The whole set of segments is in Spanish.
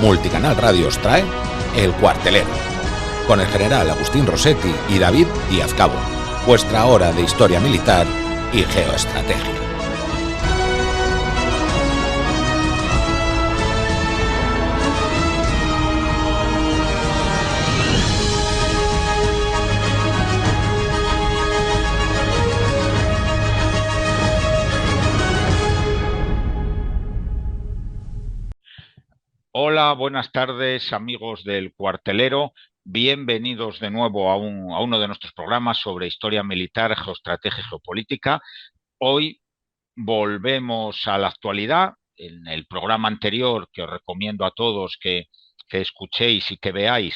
Multicanal Radio os trae El Cuartelero, con el general Agustín Rossetti y David Díaz Cabo, vuestra hora de historia militar y geoestrategia. Hola, buenas tardes, amigos del Cuartelero. Bienvenidos de nuevo a uno de nuestros programas sobre historia militar, geoestrategia y geopolítica. Hoy volvemos a la actualidad. En el programa anterior, que os recomiendo a todos que escuchéis y que veáis,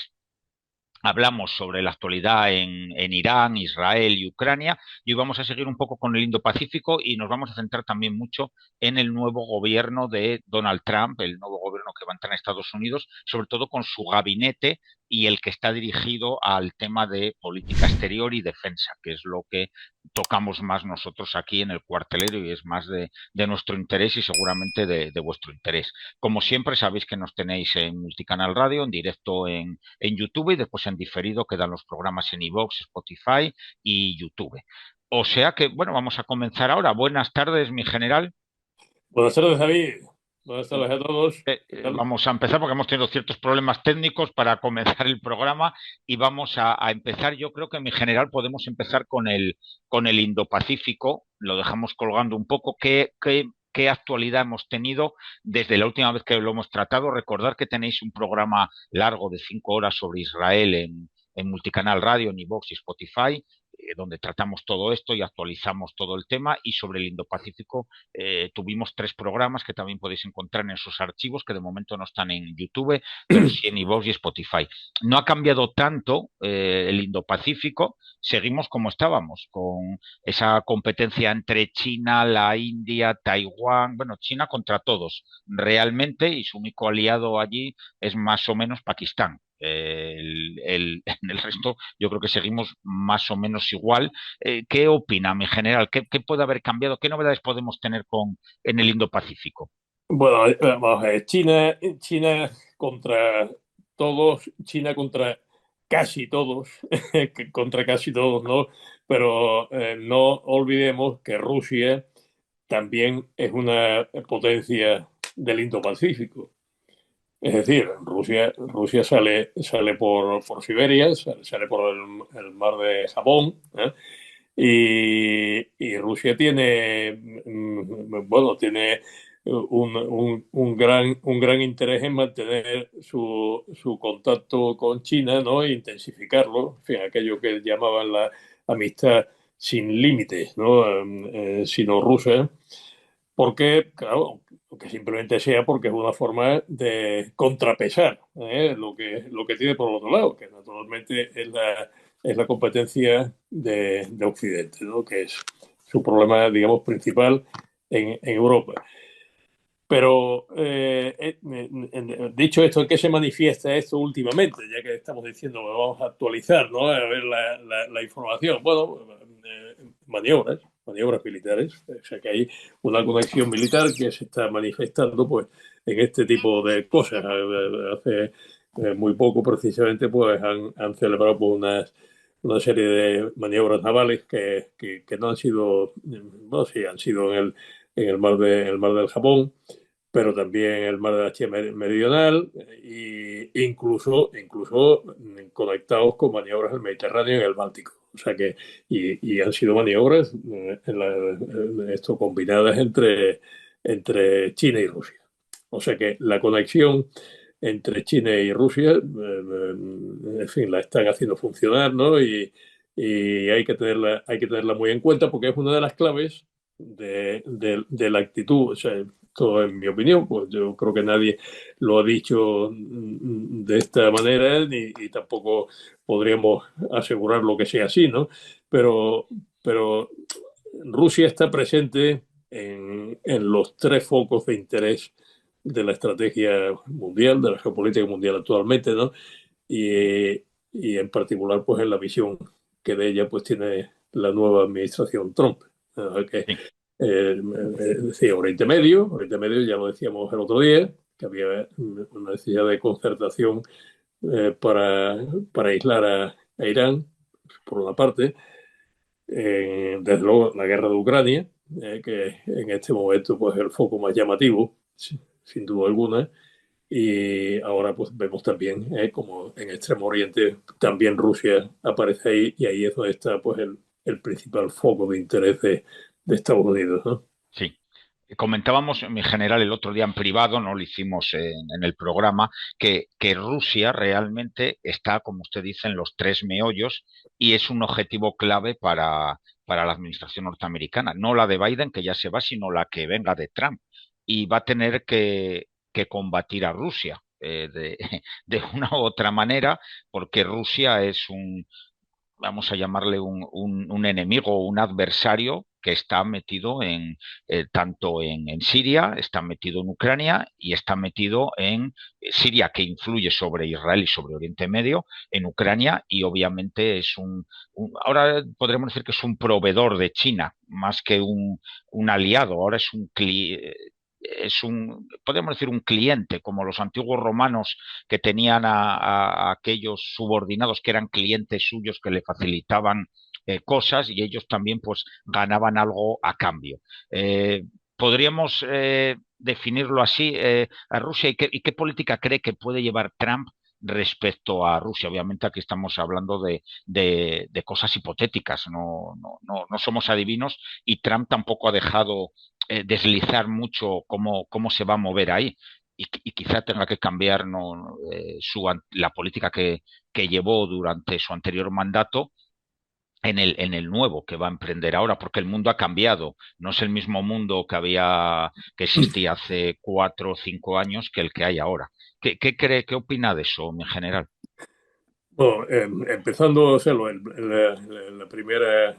hablamos sobre la actualidad en Irán, Israel y Ucrania, y hoy vamos a seguir un poco con el Indo-Pacífico y nos vamos a centrar también mucho en el nuevo gobierno de Donald Trump, el nuevo gobierno que va a entrar en Estados Unidos, sobre todo con su gabinete y el que está dirigido al tema de política exterior y defensa, que es lo que tocamos más nosotros aquí en el Cuartelero y es más de nuestro interés y seguramente de vuestro interés. Como siempre, sabéis que nos tenéis en Multicanal Radio, en directo en YouTube y después en diferido quedan los programas en iVoox, Spotify y YouTube. O sea que, bueno, vamos a comenzar ahora. Buenas tardes, mi general. Buenas tardes, David. Buenas tardes a todos. Vamos a empezar porque hemos tenido ciertos problemas técnicos para comenzar el programa y vamos a empezar. Yo creo que, mi general, podemos empezar con el Indo-Pacífico. Lo dejamos colgando un poco. ¿Qué actualidad hemos tenido desde la última vez que lo hemos tratado? Recordar que tenéis un programa largo de 5 horas sobre Israel en Multicanal Radio, en iVoox y Spotify, donde tratamos todo esto y actualizamos todo el tema. Y sobre el Indo-Pacífico tuvimos 3 programas que también podéis encontrar en sus archivos, que de momento no están en YouTube, pero sí en iVoox y Spotify. No ha cambiado tanto el Indo-Pacífico. Seguimos como estábamos, con esa competencia entre China, la India, Taiwán, bueno, China contra todos realmente, y su único aliado allí es más o menos Pakistán. En el resto yo creo que seguimos más o menos igual. ¿Qué opina, mi general? ¿Qué puede haber cambiado? ¿Qué novedades podemos tener en el Indo-Pacífico? Bueno, vamos a ver, China contra todos, China contra casi todos, contra casi todos, ¿no? Pero no olvidemos que Rusia también es una potencia del Indo-Pacífico. Es decir, Rusia sale por Siberia, sale por el mar de Japón, ¿eh? Y Rusia tiene, bueno, tiene un gran interés en mantener su contacto con China, ¿no? E intensificarlo, en fin, aquello que llamaban la amistad sin límites, ¿no? Sino rusa, porque, claro, que simplemente sea porque es una forma de contrapesar lo que tiene por el otro lado, que naturalmente es la competencia de Occidente, ¿no? Que es su problema, digamos, principal en Europa. Pero dicho esto, ¿en qué se manifiesta esto últimamente? Ya que estamos diciendo, vamos a actualizar, ¿no? A ver la información. Bueno, maniobras militares. O sea que hay una conexión militar que se está manifestando pues en este tipo de cosas. Hace muy poco, precisamente, pues han celebrado pues, una serie de maniobras navales que no han sido, bueno, sí, han sido en el mar del Japón, pero también en el mar de la China Meridional, e incluso conectados con maniobras del Mediterráneo y el Báltico. O sea que, y han sido maniobras esto combinadas entre China y Rusia. O sea que la conexión entre China y Rusia, en fin, la están haciendo funcionar, ¿no? Y hay que tenerla muy en cuenta porque es una de las claves de la actitud. O sea, esto en mi opinión, pues yo creo que nadie lo ha dicho de esta manera y tampoco podríamos asegurar lo que sea así, ¿no? Pero Rusia está presente en los 3 focos de interés de la estrategia mundial, de la geopolítica mundial actualmente, ¿no? Y en particular, pues en la visión que de ella pues tiene la nueva administración Trump. Que, Sí. es decir, Oriente Medio, ya lo decíamos el otro día, que había una necesidad de concertación para aislar a Irán, por una parte. Desde luego la guerra de Ucrania, que en este momento pues, es el foco más llamativo, sin duda alguna. Y ahora pues vemos también como en Extremo Oriente también Rusia aparece ahí, y ahí es donde está pues el principal foco de interés de Estados Unidos, ¿no? Sí. Comentábamos, mi general, el otro día en privado, no lo hicimos en el programa, que Rusia realmente está, como usted dice, en los tres meollos y es un objetivo clave para la administración norteamericana. No la de Biden, que ya se va, sino la que venga de Trump. Y va a tener que combatir a Rusia de una u otra manera, porque Rusia es vamos a llamarle un enemigo, un adversario que está metido tanto en Siria, está metido en Ucrania y está metido en Siria, que influye sobre Israel y sobre Oriente Medio, en Ucrania, y obviamente es ahora podremos decir que es un proveedor de China más que un aliado. Ahora podemos decir, un cliente, como los antiguos romanos que tenían a aquellos subordinados que eran clientes suyos que le facilitaban cosas, y ellos también pues ganaban algo a cambio. Podríamos definirlo así a Rusia, y qué política cree que puede llevar Trump respecto a Rusia. Obviamente aquí estamos hablando de cosas hipotéticas, no somos adivinos, y Trump tampoco ha dejado deslizar mucho cómo se va a mover ahí. Y quizá tenga que cambiar la política que llevó durante su anterior mandato en el nuevo que va a emprender ahora, porque el mundo ha cambiado. No es el mismo mundo que existía hace 4 o 5 años que el que hay ahora. ¿Qué cree, qué opina de eso, mi general? Bueno, empezando, o sea, el primer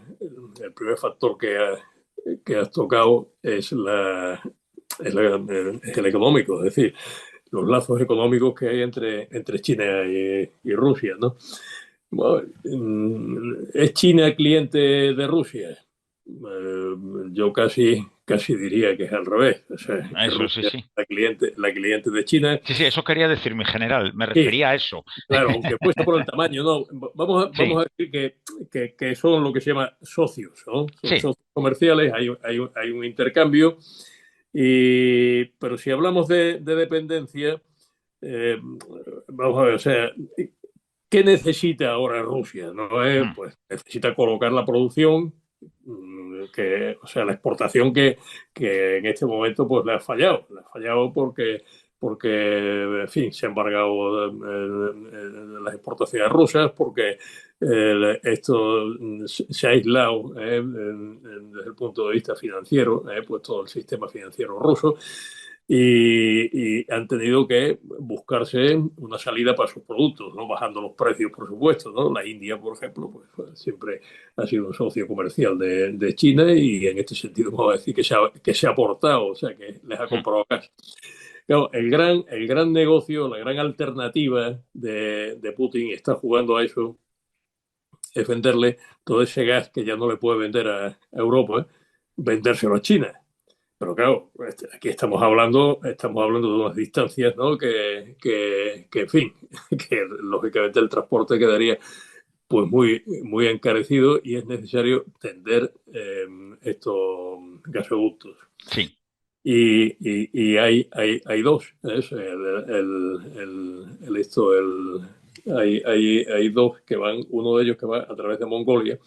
factor que has tocado es es el económico, es decir, los lazos económicos que hay entre China y Rusia, ¿no? Bueno, ¿es China cliente de Rusia? Yo casi diría que es al revés. O sea, que Eso, sí, Rusia es sí. la cliente de China. Sí, sí, eso quería decir, mi general. Me Sí, refería a eso. claro, aunque fuese por el tamaño, no. Sí, Vamos a decir que son lo que se llama socios, ¿no? Son sí. socios comerciales, hay un intercambio. Pero si hablamos de dependencia, vamos a ver, o sea, ¿qué necesita ahora Rusia? ¿No? Mm, Pues necesita colocar la producción, o sea, la exportación que en este momento pues le ha fallado. Le ha fallado porque en fin, se han embargado las exportaciones rusas, porque esto se ha aislado desde el punto de vista financiero, pues todo el sistema financiero ruso. Y han tenido que buscarse una salida para sus productos, ¿no? Bajando los precios, por supuesto, ¿no? La India, por ejemplo, pues siempre ha sido un socio comercial de China, y en este sentido vamos a decir que se ha aportado, o sea, que les ha mm. comprado gas. Claro, el gran negocio, la gran alternativa de Putin, está jugando a eso, es venderle todo ese gas que ya no le puede vender a Europa, vendérselo a China. Pero claro, aquí estamos hablando de unas distancias, ¿no? En fin, que lógicamente el transporte quedaría pues muy encarecido, y es necesario tender estos gasoductos. Sí, Y hay dos. Hay dos que van, uno de ellos que va a través de Mongolia,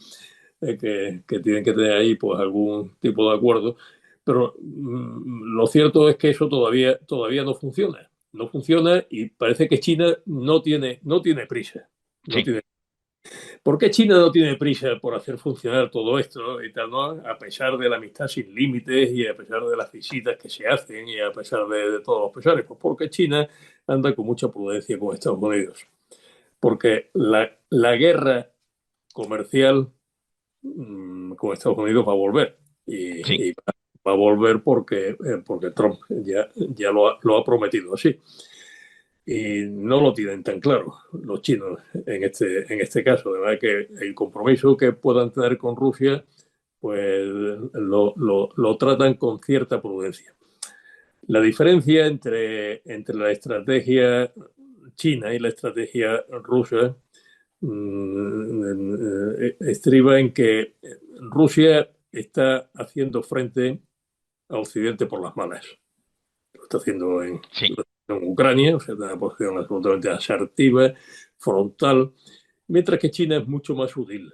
que tienen que tener ahí pues algún tipo de acuerdo. Pero lo cierto es que eso todavía no funciona. No funciona, y parece que China no tiene prisa. No sí. tiene. ¿Por qué China no tiene prisa por hacer funcionar todo esto y tal, ¿no? A pesar de la amistad sin límites, y a pesar de las visitas que se hacen, y a pesar de todos los pesares? Pues porque China anda con mucha prudencia con Estados Unidos. Porque la guerra comercial con Estados Unidos va a volver. Sí. Y va a volver porque Trump ya lo ha prometido así. Y no lo tienen tan claro los chinos en este caso. De verdad que el compromiso que puedan tener con Rusia, pues lo tratan con cierta prudencia. La diferencia entre la estrategia china y la estrategia rusa estriba en que Rusia está haciendo frente a Occidente por las malas. Lo está haciendo en Ucrania, o sea, una posición absolutamente asertiva, frontal, mientras que China es mucho más sutil.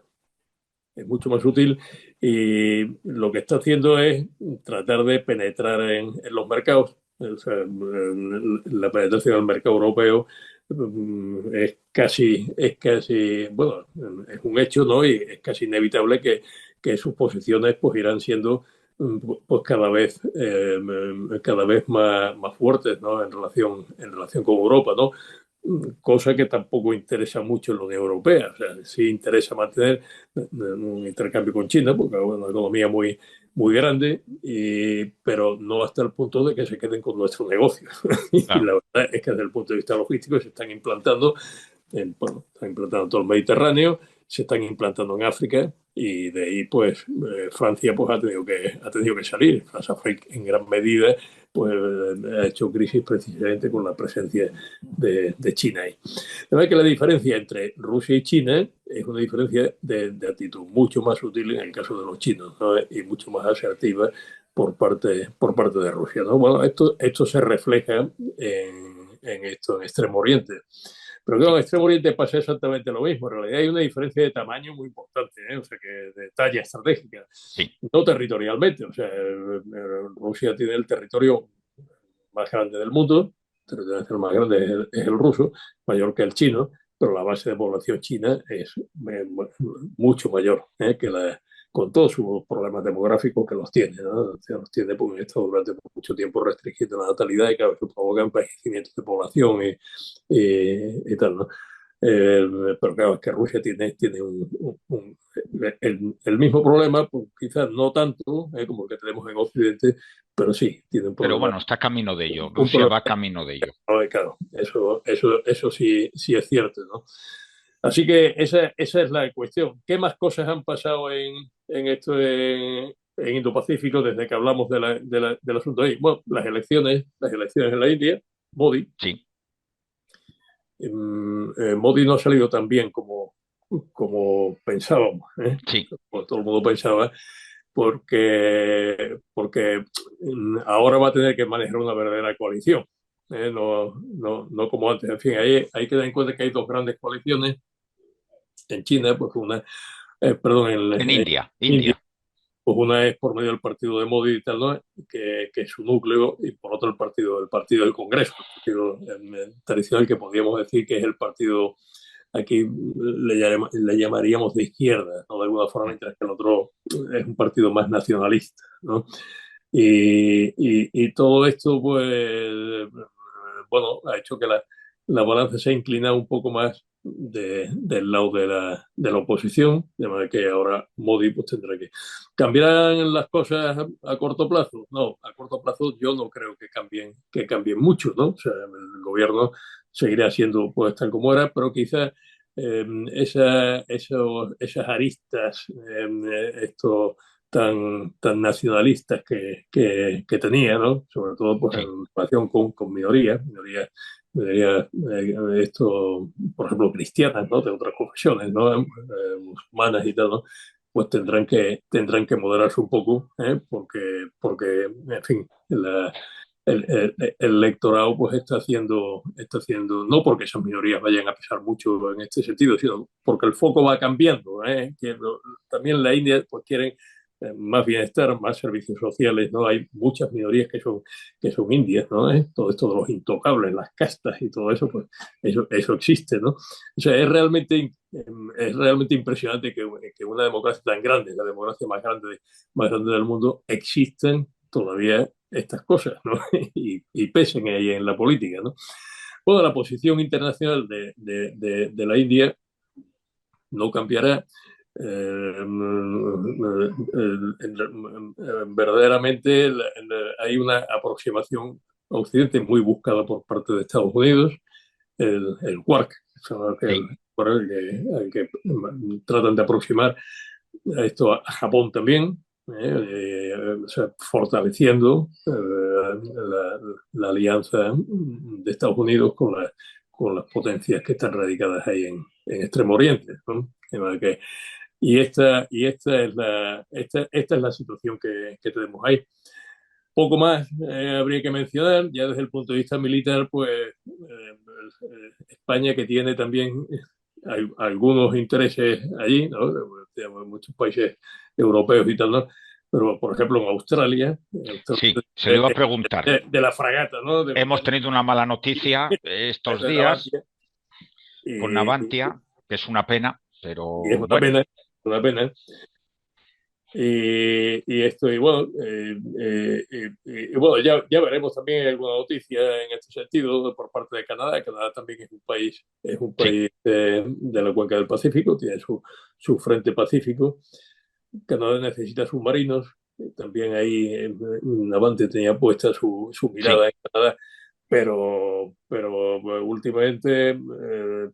Es mucho más útil y lo que está haciendo es tratar de penetrar en los mercados. O sea, la penetración del mercado europeo bueno, es un hecho, ¿no? Y es casi inevitable que sus posiciones pues irán siendo pues cada vez más fuertes, ¿no? En relación con Europa, ¿no? Cosa que tampoco interesa mucho en la Unión Europea. O sea, sí interesa mantener un intercambio con China, porque es una economía muy grande, pero no hasta el punto de que se queden con nuestro negocio. Y la verdad es que desde el punto de vista logístico se están implantando están implantando en todo el Mediterráneo, se están implantando en África y de ahí pues Francia pues ha tenido que salir. Francia en gran medida pues ha hecho crisis precisamente con la presencia de China ahí. De verdad que la diferencia entre Rusia y China es una diferencia de actitud mucho más sutil en el caso de los chinos, ¿no? Y mucho más asertiva por parte de Rusia, ¿no? Bueno, esto se refleja en Extremo Oriente. Pero claro, en Extremo Oriente pasa exactamente lo mismo. En realidad hay una diferencia de tamaño muy importante, ¿eh? O sea, que de talla estratégica, no territorialmente. O sea, Rusia tiene el territorio más grande del mundo, el territorio más grande es el ruso, mayor que el chino, pero la base de población china es mucho mayor con todos sus problemas demográficos que los tiene, ¿no? O sea, los tiene porque han estado durante mucho tiempo restringiendo la natalidad y cada vez provoca envejecimiento de población y tal, ¿no? Pero claro, es que Rusia tiene el mismo problema, pues quizás no tanto como el que tenemos en Occidente, pero sí, tiene un problema. Pero bueno, está camino de ello. Rusia va camino de ello. Claro, eso sí es cierto, ¿no? Así que esa es la cuestión. ¿Qué más cosas han pasado en Indo-Pacífico desde que hablamos del asunto ahí? Bueno, las elecciones en la India, Modi. Sí. Modi no ha salido tan bien como pensábamos, ¿eh? Sí. Como todo el mundo pensaba, porque ahora va a tener que manejar una verdadera coalición. No como antes. En fin, hay que tener en cuenta que hay dos grandes coaliciones en China, pues en India. Pues una es por medio del partido de Modi y tal, ¿no? que es su núcleo, y por otro el partido del Congreso, el partido tradicional que podríamos decir que es el partido, aquí le llamaríamos de izquierda, ¿no? De alguna forma, mientras que el otro es un partido más nacionalista, ¿no? Y todo esto, pues, bueno, ha hecho que la balanza se ha inclinado un poco más del lado de la oposición, de manera que ahora Modi pues tendrá que... ¿Cambiarán las cosas a corto plazo? No, a corto plazo yo no creo que cambien mucho, ¿no? O sea, el gobierno seguirá siendo pues tal como era, pero quizás esas aristas, estos tan nacionalistas que tenía, ¿no? Sobre todo pues, en relación con minorías, esto, por ejemplo, cristianas, ¿no? De otras confesiones, ¿no? Musulmanas y tal, ¿no? Pues tendrán que moderarse un poco, porque en fin, el electorado pues está haciendo, no porque esas minorías vayan a pesar mucho en este sentido, sino porque el foco va cambiando, también la India pues quieren más bienestar, más servicios sociales, ¿no? Hay muchas minorías que son indias, ¿no? Todo esto de los intocables, las castas y todo eso, pues eso existe, ¿no? O sea, es realmente impresionante que una democracia tan grande, la democracia más grande del mundo, existen todavía estas cosas, ¿no? y pesen ahí en la política, ¿no? Bueno, la posición internacional de la India no cambiará. Verdaderamente hay una aproximación a Occidente muy buscada por parte de Estados Unidos, el Quark, el que tratan de aproximar esto a Japón también, o sea, fortaleciendo la alianza de Estados Unidos con las potencias que están radicadas ahí en Extremo Oriente, ¿no? Esta es la situación que tenemos ahí. Poco más habría que mencionar, ya desde el punto de vista militar, pues España, que tiene también algunos intereses allí, ¿no? Tenemos muchos países europeos y tal, ¿no? Pero, por ejemplo, en Australia... Sí, se lo iba a preguntar. De la fragata, ¿no? Hemos tenido una mala noticia estos días con Navantia, que es una pena, pero y es una pena, una pena. Y esto, y bueno, bueno ya veremos también alguna noticia en este sentido por parte de Canadá. Canadá también es un país sí. de la cuenca del Pacífico, tiene su frente pacífico. Canadá necesita submarinos. También ahí Navantia tenía puesta su mirada en Canadá, pero últimamente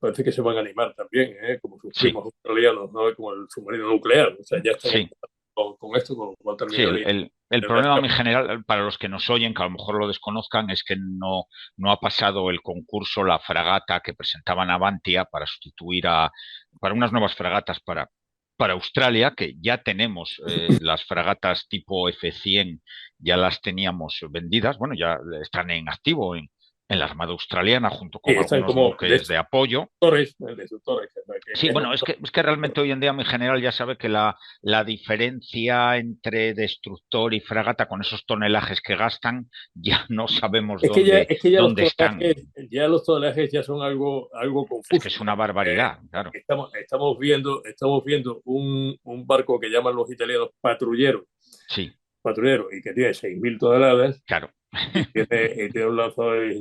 parece que se van a animar también, como sus primos australianos, ¿no? Como el submarino nuclear. O sea, ya están con esto, con lo cual terminaría. El problema en general, para los que nos oyen, que a lo mejor lo desconozcan, es que no ha pasado el concurso, la fragata que presentaba Navantia para sustituir para unas nuevas fragatas para Australia, que ya tenemos las fragatas tipo F-100, ya las teníamos vendidas, bueno, ya están en activo en la Armada Australiana junto con algunos buques de apoyo. Sí, bueno, es que realmente hoy en día en general ya sabe que la diferencia entre destructor y fragata con esos tonelajes que gastan, ya no sabemos dónde están. Ya los tonelajes ya son algo confuso. Es que es una barbaridad, claro. Estamos viendo un barco que llaman los italianos patrullero. Sí. Patrullero, y que tiene 6.000 toneladas. Claro. Y tiene un lanzador de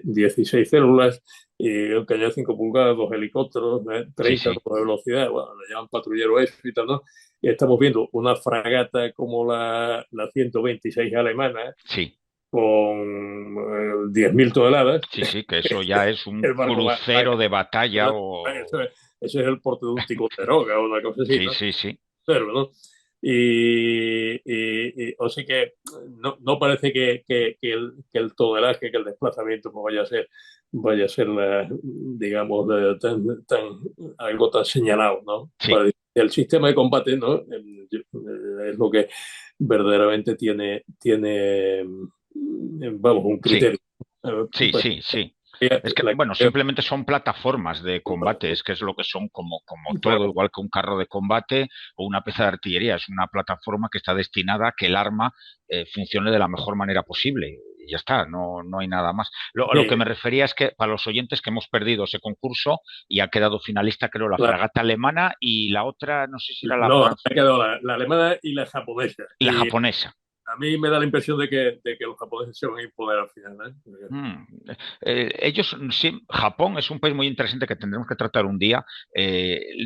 16 células, y un cañón de 5 pulgadas, 2 helicópteros, 30 de velocidad. Bueno, le llaman patrullero eso y tal, ¿no? Y estamos viendo una fragata como la 126 alemana. Sí. Con 10.000 toneladas. Sí, que eso ya es un crucero de batalla. Eso es el porte de un Ticonderoga o una cosa así, ¿no? Sí. Pero, ¿no? O sea que no parece que el tonelaje, que el desplazamiento pues vaya a ser digamos, algo tan señalado, ¿no? Sí. El sistema de combate, ¿no? Es lo que verdaderamente tiene vamos, un criterio. Sí. Es que, bueno, simplemente son plataformas de combate, es que es lo que son como todo, igual que un carro de combate o una pieza de artillería, es una plataforma que está destinada a que el arma funcione de la mejor manera posible. Y ya está, no hay nada más. Lo que me refería es que para los oyentes que hemos perdido ese concurso y ha quedado finalista, creo, la fragata alemana y la otra, no sé si era la francesa. Ha quedado la alemana y la japonesa. Y la japonesa. A mí me da la impresión de que los japoneses se van a imponer al final, ellos, sí, Japón es un país muy interesante que tendremos que tratar un día.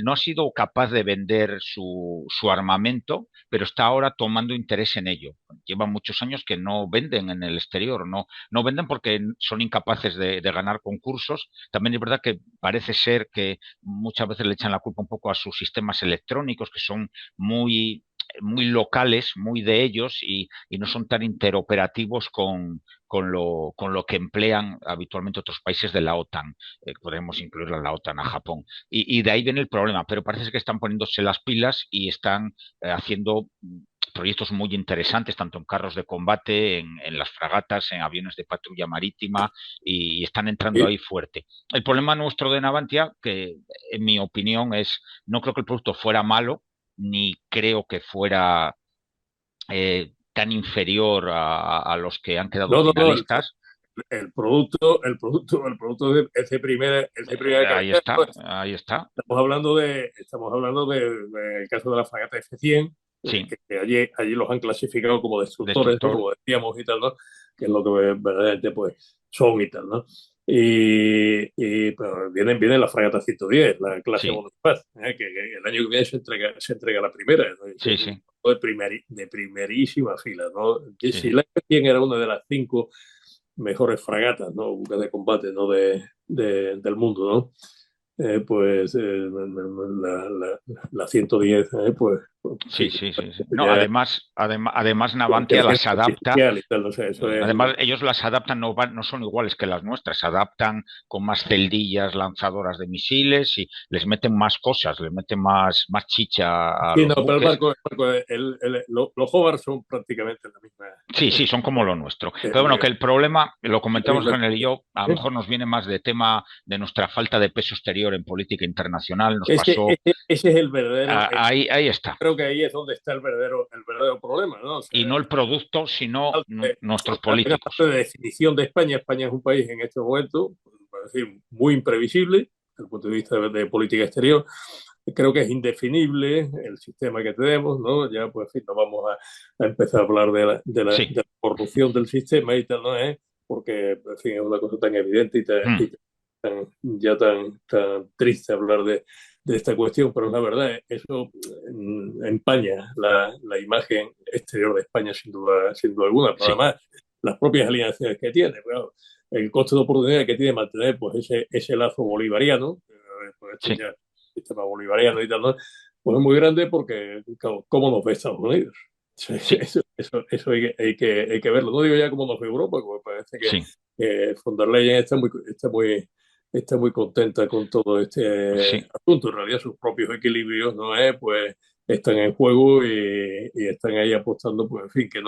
No ha sido capaz de vender su armamento, pero está ahora tomando interés en ello. Llevan muchos años que no venden en el exterior, no venden porque son incapaces de ganar concursos. También es verdad que parece ser que muchas veces le echan la culpa un poco a sus sistemas electrónicos, que son muy locales, muy de ellos y no son tan interoperativos con lo que emplean habitualmente otros países de la OTAN. Podemos incluir a la OTAN, a Japón. Y de ahí viene el problema, pero parece que están poniéndose las pilas y están haciendo proyectos muy interesantes, tanto en carros de combate, en las fragatas, en aviones de patrulla marítima, y están entrando ahí fuerte. El problema nuestro de Navantia, que en mi opinión no creo que el producto fuera malo, ni creo que fuera tan inferior a los que han quedado finalistas. El producto es de primera calidad. Ahí está. Estamos hablando del caso de la fragata F-100, que allí los han clasificado como destructores, ¿no? Como decíamos y tal, ¿no? Que es lo que verdaderamente pues son y tal, ¿no? Pero viene la fragata 110, la clase Bonaparte, que el año que viene se entrega la primera, ¿no? De primerísima fila, ¿no? Si la F-100 era una de las 5 mejores fragatas, ¿no? Buques de combate, ¿no? del mundo, ¿no? Pues la 110 pues Sí, sí, sí, sí. No, además Navantia las adapta. O sea, Además, ellos las adaptan, no son iguales que las nuestras, se adaptan con más celdillas lanzadoras de misiles y les meten más cosas, les meten más chicha a sí, los no, pero buques. los Hobart son prácticamente la misma. Sí, sí, son como lo nuestro. Pero bueno, que el problema, lo comentamos con él y yo, a lo mejor nos viene más de tema de nuestra falta de peso exterior en política internacional. Nos pasó. Ese es el verdadero. Ahí está. Creo que ahí es donde está el verdadero problema, ¿no? O sea, Y no el producto, sino nuestros políticos. La definición de España. España es un país en este momento, para decir, muy imprevisible desde el punto de vista de política exterior. Creo que es indefinible el sistema que tenemos, ¿no? Ya, pues, en fin, no vamos a empezar a hablar de la corrupción del sistema y tal, ¿no es? Porque, en fin, es una cosa tan evidente y tan triste hablar de esta cuestión, pero la verdad, eso empaña la imagen exterior de España sin duda alguna. Pero además, las propias alianzas que tiene, bueno, el coste de oportunidad que tiene mantener pues ese lazo bolivariano, pues ya sistema bolivariano y tal, ¿no? Pues es muy grande porque, ¿cómo nos ve Estados Unidos? Sí. Eso hay que verlo. No digo ya cómo nos ve Europa, porque parece que von der Leyen está muy contenta con todo este asunto. En realidad, sus propios equilibrios, ¿no es? Pues están en juego y están ahí apostando, pues en fin, que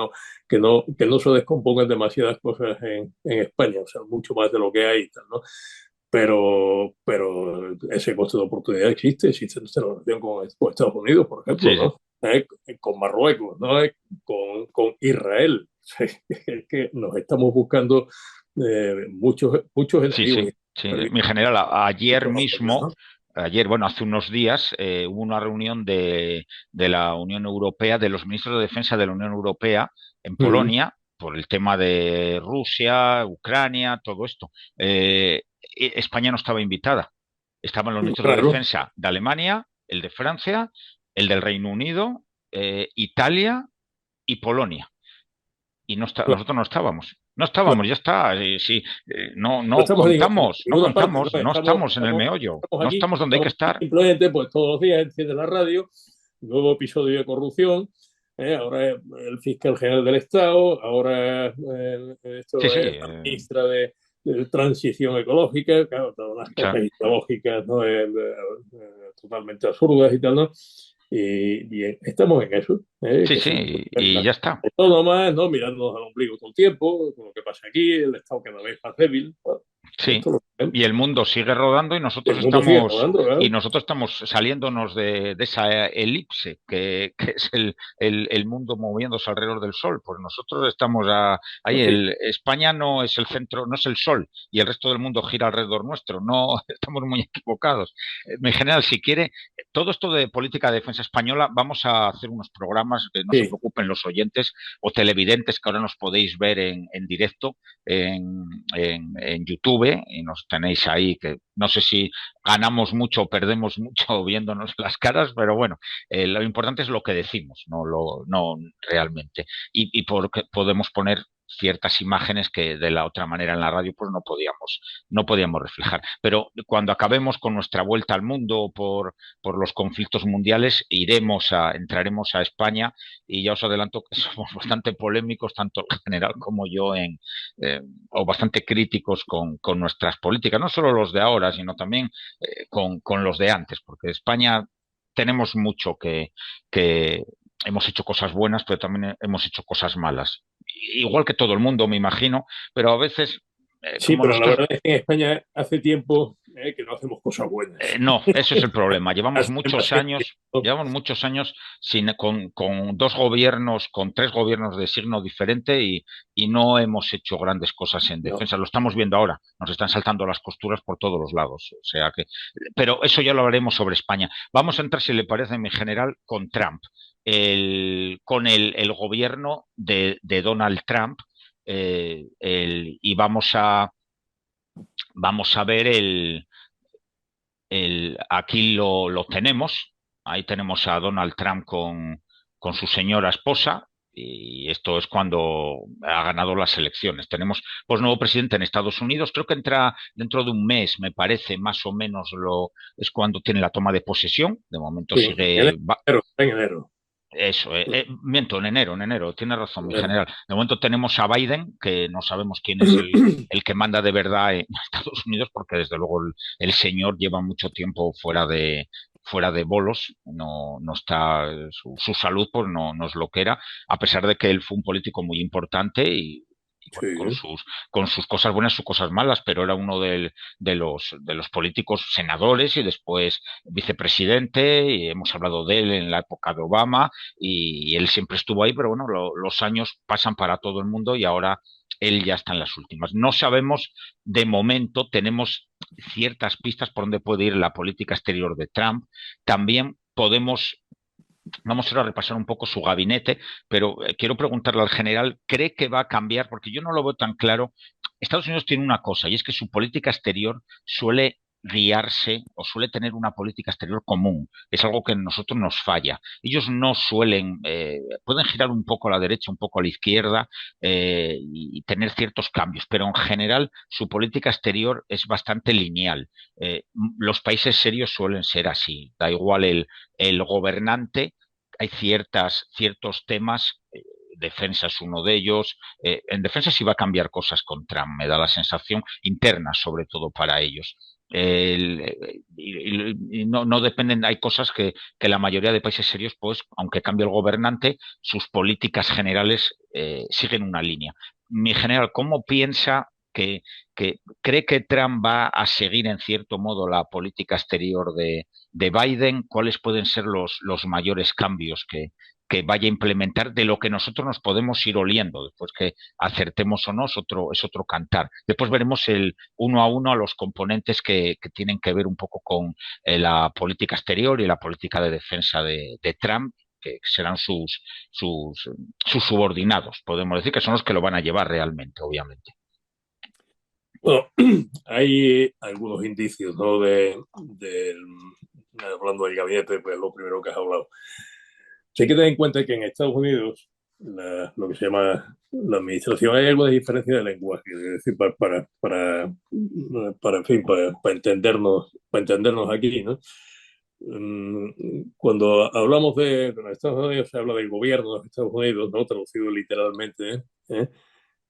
no se descompongan demasiadas cosas en España, o sea, mucho más de lo que hay y tal, ¿no? Pero ese coste de oportunidad existe nuestra relación con Estados Unidos, por ejemplo, ¿no? Con Marruecos, ¿no? Con Israel. Es que nos estamos buscando muchos enemigos. Sí. Mi general, ayer mismo, bueno, hace unos días, hubo una reunión de la Unión Europea, de los ministros de Defensa de la Unión Europea en Polonia, por el tema de Rusia, Ucrania, todo esto. España no estaba invitada. Estaban los ministros de Defensa de Alemania, el de Francia, el del Reino Unido, Italia y Polonia. Y nosotros no estábamos. No estábamos, ya está. No estamos en el meollo. No estamos donde hay que estar. Simplemente, pues todos los días enciende la radio, nuevo episodio de corrupción. Ahora el fiscal general del Estado, ahora la ministra de transición ecológica, claro, todas las cosas ideológicas, ¿no? Totalmente absurdas y tal, ¿no? Y estamos en eso. Y ya está. Todo más, ¿no? Mirándonos al ombligo todo el tiempo, con lo que pasa aquí, el Estado cada vez más débil. Bueno, y el mundo sigue rodando y nosotros estamos saliéndonos de esa elipse que es el mundo moviéndose alrededor del Sol. Pues nosotros estamos ahí. España no es el centro, no es el Sol y el resto del mundo gira alrededor nuestro. No, estamos muy equivocados. En general, si quiere, todo esto de política de defensa española, vamos a hacer unos programas que no se preocupen los oyentes o televidentes que ahora nos podéis ver en directo en YouTube y nos tenéis ahí, que no sé si ganamos mucho o perdemos mucho viéndonos las caras, pero bueno, lo importante es lo que decimos, no realmente. Y porque podemos poner ciertas imágenes que de la otra manera en la radio pues no podíamos reflejar. Pero cuando acabemos con nuestra vuelta al mundo por los conflictos mundiales, entraremos a España y ya os adelanto que somos bastante polémicos, tanto el general como yo, o bastante críticos con nuestras políticas, no solo los de ahora, sino también con los de antes, porque España tenemos mucho que hemos hecho cosas buenas, pero también hemos hecho cosas malas. Igual que todo el mundo, me imagino, pero a veces... pero la verdad es que en España hace tiempo que no hacemos cosas buenas. No, eso es el problema. Llevamos muchos años con dos gobiernos, con tres gobiernos de signo diferente y no hemos hecho grandes cosas en defensa. Lo estamos viendo ahora. Nos están saltando las costuras por todos los lados. O sea que, pero eso ya lo haremos sobre España. Vamos a entrar, si le parece, mi general, con Trump. Con el gobierno de Donald Trump y vamos a ver aquí lo tenemos. Ahí tenemos a Donald Trump con su señora esposa. Y esto es cuando ha ganado las elecciones. Tenemos pues nuevo presidente en Estados Unidos. Creo que entra dentro de un mes, me parece, más o menos es cuando tiene la toma de posesión. De momento sigue... En enero. Eso, miento, en enero, tiene razón, mi general. De momento tenemos a Biden, que no sabemos quién es el que manda de verdad en Estados Unidos, porque desde luego el señor lleva mucho tiempo fuera de bolos, no está, su salud pues no es lo que era, a pesar de que él fue un político muy importante y bueno, Sí. con sus cosas buenas, sus cosas malas, pero era uno de los políticos senadores y después vicepresidente, y hemos hablado de él en la época de Obama, y él siempre estuvo ahí, pero bueno, los años pasan para todo el mundo y ahora él ya está en las últimas. No sabemos, de momento, tenemos ciertas pistas por dónde puede ir la política exterior de Trump. También vamos ahora a repasar un poco su gabinete, pero quiero preguntarle al general, ¿cree que va a cambiar? Porque yo no lo veo tan claro. Estados Unidos tiene una cosa, y es que su política exterior suele guiarse o suele tener una política exterior común. Es algo que a nosotros nos falla. Ellos no suelen, pueden girar un poco a la derecha, un poco a la izquierda, y tener ciertos cambios, pero en general su política exterior es bastante lineal. Los países serios suelen ser así. Da igual el gobernante, hay ciertos temas, defensa es uno de ellos. En defensa sí va a cambiar cosas con Trump, me da la sensación, interna sobre todo para ellos. Y no dependen, hay cosas que la mayoría de países serios, pues, aunque cambie el gobernante, sus políticas generales siguen una línea. Mi general, ¿cómo piensa que cree que Trump va a seguir en cierto modo la política exterior de Biden? ¿Cuáles pueden ser los mayores cambios que vaya a implementar de lo que nosotros nos podemos ir oliendo? Después que acertemos o no, es otro cantar. Después veremos el uno a uno a los componentes que tienen que ver un poco con la política exterior y la política de defensa de Trump, que serán sus subordinados, podemos decir, que son los que lo van a llevar realmente, obviamente. Bueno, hay algunos indicios, ¿no? Hablando del gabinete, pues lo primero que has hablado. Sí hay que tener en cuenta que en Estados Unidos lo que se llama la administración, hay alguna diferencia de lenguaje, es decir, en fin, para entendernos aquí, ¿no? Cuando hablamos en Estados Unidos se habla del gobierno de los Estados Unidos, ¿no? Traducido literalmente, ¿eh?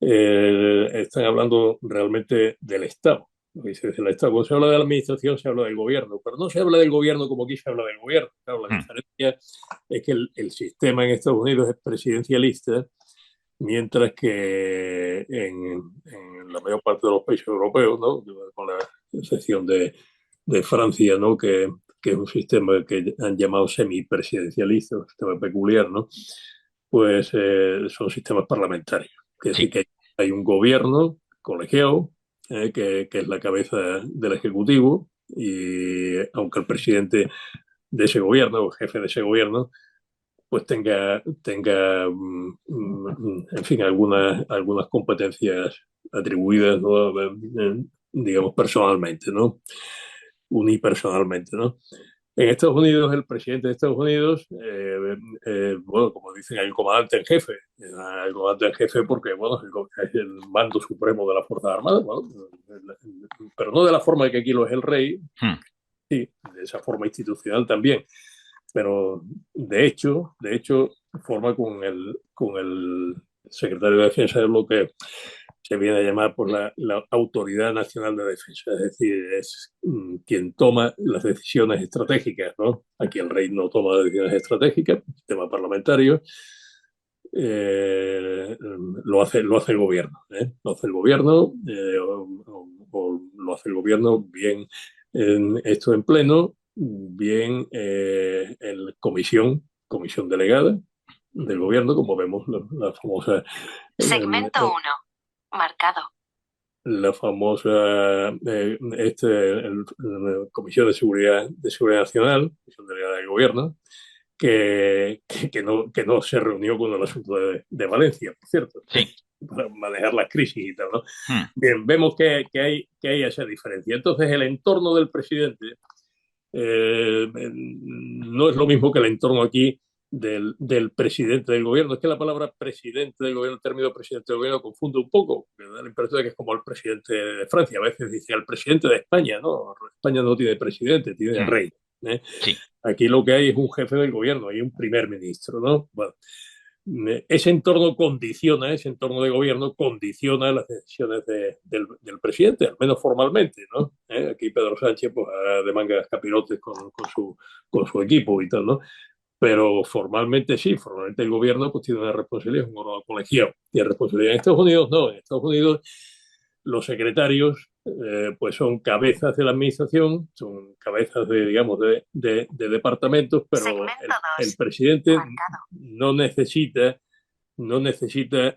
Están hablando realmente del Estado. Dice el Estado. Cuando se habla de la administración, se habla del gobierno, pero no se habla del gobierno como aquí se habla del gobierno. Claro, la diferencia es que el sistema en Estados Unidos es presidencialista, mientras que en la mayor parte de los países europeos, ¿no? Con la excepción de Francia, ¿no? Que es un sistema que han llamado semipresidencialista, un sistema peculiar, ¿no? Pues son sistemas parlamentarios. Es decir, que hay un gobierno colegiado que es la cabeza del Ejecutivo, y aunque el presidente de ese gobierno o jefe de ese gobierno pues tenga en fin, algunas competencias atribuidas, ¿no? Digamos, personalmente, ¿no? Unipersonalmente, ¿no? En Estados Unidos, el presidente de Estados Unidos, bueno, como dicen, hay un comandante en jefe. Hay comandante en jefe porque, bueno, es el mando supremo de las Fuerzas Armadas, bueno, pero no de la forma que aquí lo es el rey, sí, de esa forma institucional también. Pero de hecho forma con el secretario de Defensa de lo que se viene a llamar por la Autoridad Nacional de Defensa, es decir, es quien toma las decisiones estratégicas, ¿no? Aquí el rey no toma decisiones estratégicas, tema parlamentario, lo hace el gobierno, ¿eh? Lo hace el gobierno, o lo hace el gobierno bien esto en pleno, bien en comisión delegada del gobierno, como vemos la famosa Segmento 1. Marcado. La famosa Comisión de Seguridad Nacional, Comisión Delegada del Gobierno, que no se reunió con el asunto de Valencia, por cierto, sí, para manejar las crisis y tal, ¿no? Bien, vemos que hay esa diferencia. Entonces, el entorno del presidente no es lo mismo que el entorno aquí del presidente del gobierno. Es que la palabra presidente del gobierno, el término presidente del gobierno, confunde un poco. Me da la impresión de que es como el presidente de Francia. A veces dice el presidente de España, ¿no? España no tiene presidente, tiene rey. ¿eh? Sí. Aquí lo que hay es un jefe del gobierno, hay un primer ministro, ¿no? Bueno, ese entorno de gobierno condiciona las decisiones del presidente, al menos formalmente, ¿no? Aquí Pedro Sánchez pues de mangas capirotes con su equipo y tal, ¿no? Pero formalmente sí, formalmente el gobierno pues tiene una responsabilidad, es un órgano colegiado, tiene responsabilidad. En Estados Unidos no, en Estados Unidos los secretarios pues son cabezas de la administración, son cabezas de, digamos, de departamentos, pero el presidente no necesita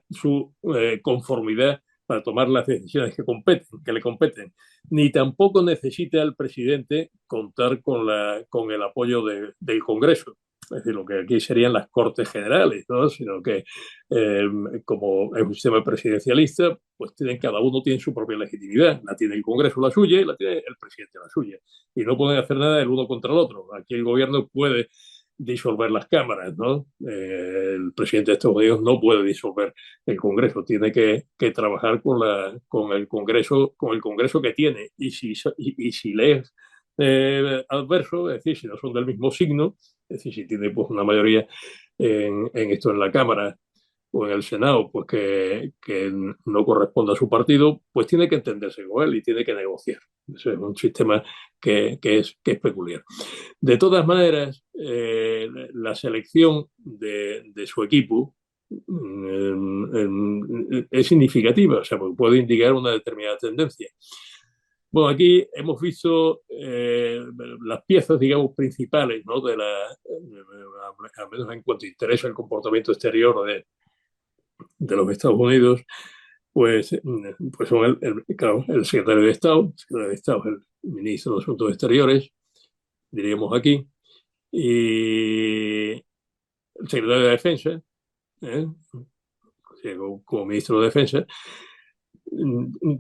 su conformidad para tomar las decisiones que le competen, ni tampoco necesita el presidente contar con el apoyo del Congreso. Es decir, lo que aquí serían las Cortes Generales, ¿no? Sino que como es un sistema presidencialista, pues cada uno tiene su propia legitimidad. La tiene el Congreso la suya y la tiene el presidente la suya. Y no pueden hacer nada el uno contra el otro. Aquí el gobierno puede disolver las cámaras, ¿no? El presidente de Estados Unidos no puede disolver el Congreso, tiene que trabajar con el Congreso que tiene. Y si lees adverso, es decir, si no son del mismo signo, es decir, si tiene pues una mayoría en la Cámara o en el Senado, pues que no corresponde a su partido, pues tiene que entenderse con él y tiene que negociar. Ese es un sistema que es peculiar. De todas maneras, la selección de su equipo es significativa, o sea, puede indicar una determinada tendencia. Bueno, aquí hemos visto las piezas, digamos, principales, ¿no? Al menos en cuanto interesa el comportamiento exterior de los Estados Unidos, pues son claro, el secretario de Estado, es el ministro de Asuntos Exteriores, diríamos aquí, y el secretario de Defensa, ¿eh? Como ministro de Defensa,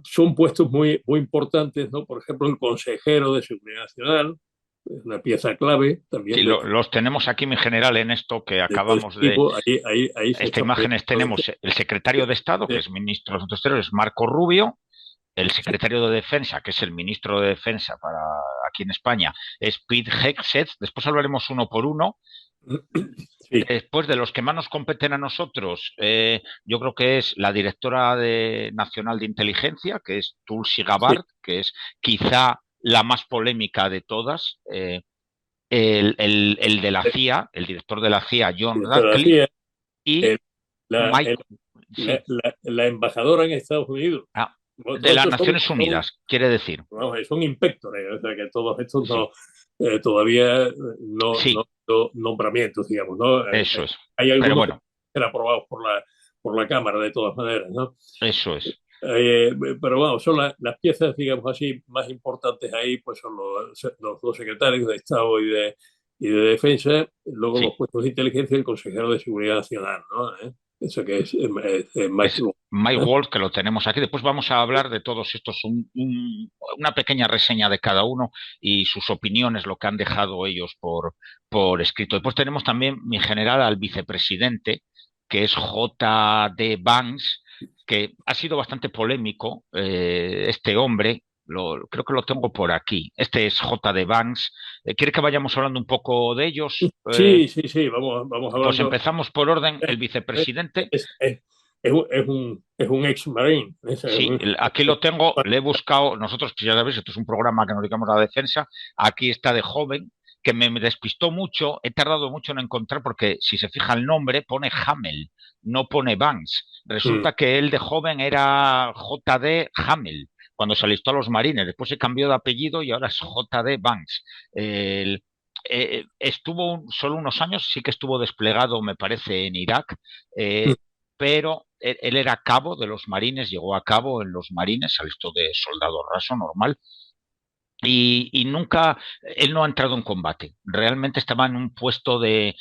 son puestos muy importantes, ¿no? Por ejemplo, el consejero de Seguridad Nacional, es una pieza clave también. Sí, los tenemos aquí, mi general, en esto que acabamos de... Ahí Esta imágenes tenemos el secretario de Estado, que es ministro de Asuntos Exteriores, Marco Rubio, el secretario de Defensa, que es el ministro de Defensa para aquí en España, es Pete Hegseth. Después hablaremos uno por uno. Sí. Después de los que más nos competen a nosotros, yo creo que es la directora nacional de inteligencia, que es Tulsi Gabbard, sí, que es quizá la más polémica de todas. El de la CIA, el director de la CIA, John Ratcliffe, y la embajadora en Estados Unidos. De las Naciones Unidas, quiere decir. Son inspectores, o sea que todos estos todavía no nombramientos, digamos, ¿no? Eso es. Hay algunos que serán aprobados por la Cámara, de todas maneras, ¿no? Eso es. Pero vamos, son las piezas, digamos así, más importantes ahí, pues son los dos secretarios de Estado y de Defensa, luego los puestos de inteligencia y el consejero de Seguridad Nacional, ¿no? Eso que es Mike Waltz, que lo tenemos aquí. Después vamos a hablar de todos estos, una pequeña reseña de cada uno y sus opiniones, lo que han dejado ellos por escrito. Después tenemos también, mi general, al vicepresidente, que es J.D. Vance, que ha sido bastante polémico, este hombre. Creo que lo tengo por aquí. Este es J.D. Vance. ¿Quiere que vayamos hablando un poco de ellos? Sí, vamos hablando. Pues empezamos por orden. El vicepresidente es un ex-marine. Sí, aquí lo tengo, le he buscado. Nosotros, ya sabéis, esto es un programa que nos dedicamos a la defensa. Aquí está de joven, que me despistó mucho. He tardado mucho en encontrar, porque si se fija el nombre, pone Hamel, no pone Vance. Resulta que él de joven era J.D. Hamel, cuando se alistó a los marines. Después se cambió de apellido y ahora es J.D. Vance. Estuvo solo unos años, sí que estuvo desplegado, me parece, en Irak, pero él era cabo de los marines, llegó a cabo en los marines, se alistó de soldado raso normal. Y nunca, él no ha entrado en combate. Realmente estaba en un puesto de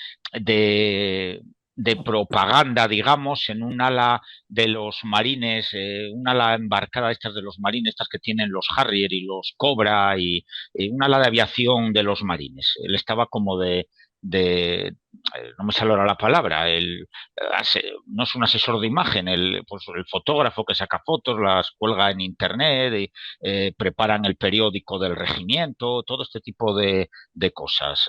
propaganda, digamos, en un ala de los marines, un ala embarcada estas de los marines, estas que tienen los Harrier y los Cobra, y un ala de aviación de los marines. Él estaba como de no me sale ahora la palabra, no es un asesor de imagen, pues el fotógrafo que saca fotos, las cuelga en internet, y, preparan el periódico del regimiento, todo este tipo de cosas.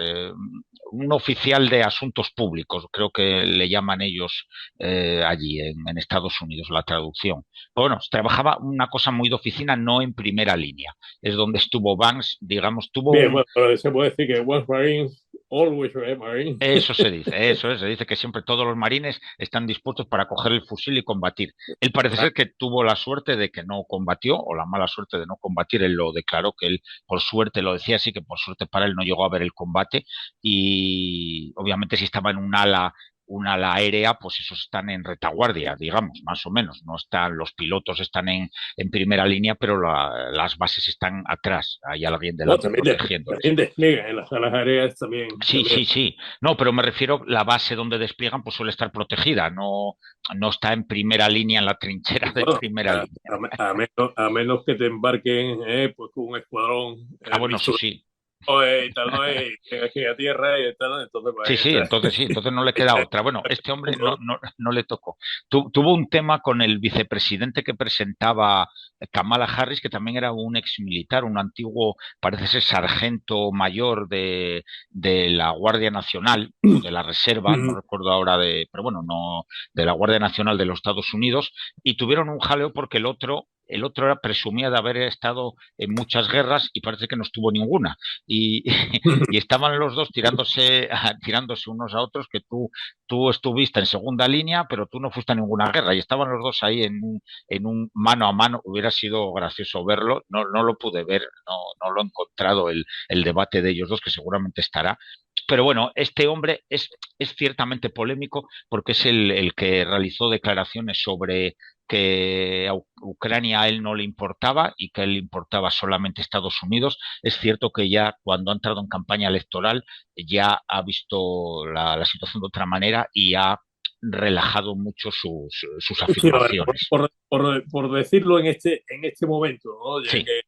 Un oficial de asuntos públicos, creo que le llaman ellos allí en Estados Unidos, la traducción. Pero bueno, trabajaba una cosa muy de oficina, no en primera línea. Es donde estuvo Banks, digamos, tuvo Bien, bueno, pero se puede decir que once Marines, always Marine. Eso se dice, eso es, se dice que siempre todos los marines están dispuestos para coger el fusil y combatir. Él parece ser que tuvo la suerte de que no combatió, o la mala suerte de no combatir, él lo declaró que él, por suerte, lo decía así, que por suerte para él no llegó a ver el combate, y obviamente si estaba en un ala aérea, pues esos están en retaguardia, digamos, más o menos. No están, los pilotos están en primera línea, pero las bases están atrás. Hay alguien delante protegiéndoles. También despliegan en las alas aéreas también. Sí, sí, sí. No, pero me refiero, la base donde despliegan pues suele estar protegida, no está en primera línea, en la trinchera de primera línea. A menos que te embarquen pues con un escuadrón. Bueno, eso sí. Y tal, ¿no? Y que a tierra y tal, entonces pues, sí, entonces no le queda otra. Bueno, este hombre no le tocó. Tuvo un tema con el vicepresidente que presentaba Kamala Harris, que también era un ex militar, un antiguo, parece ser sargento mayor de la Guardia Nacional, o de la Reserva, no recuerdo ahora pero bueno, no, de la Guardia Nacional de los Estados Unidos, y tuvieron un jaleo porque el otro presumía de haber estado en muchas guerras y parece que no estuvo ninguna. Y estaban los dos tirándose unos a otros, que tú estuviste en segunda línea, pero tú no fuiste a ninguna guerra. Y estaban los dos ahí en un mano a mano. Hubiera sido gracioso verlo. No lo pude ver, no lo he encontrado el debate de ellos dos, que seguramente estará. Pero bueno, este hombre es ciertamente polémico porque es el que realizó declaraciones sobre que a Ucrania a él no le importaba y que a él le importaba solamente Estados Unidos. Es cierto que ya cuando ha entrado en campaña electoral ya ha visto la situación de otra manera y ha relajado mucho sus afirmaciones. Por decirlo en este momento, ¿no? Ya sí. que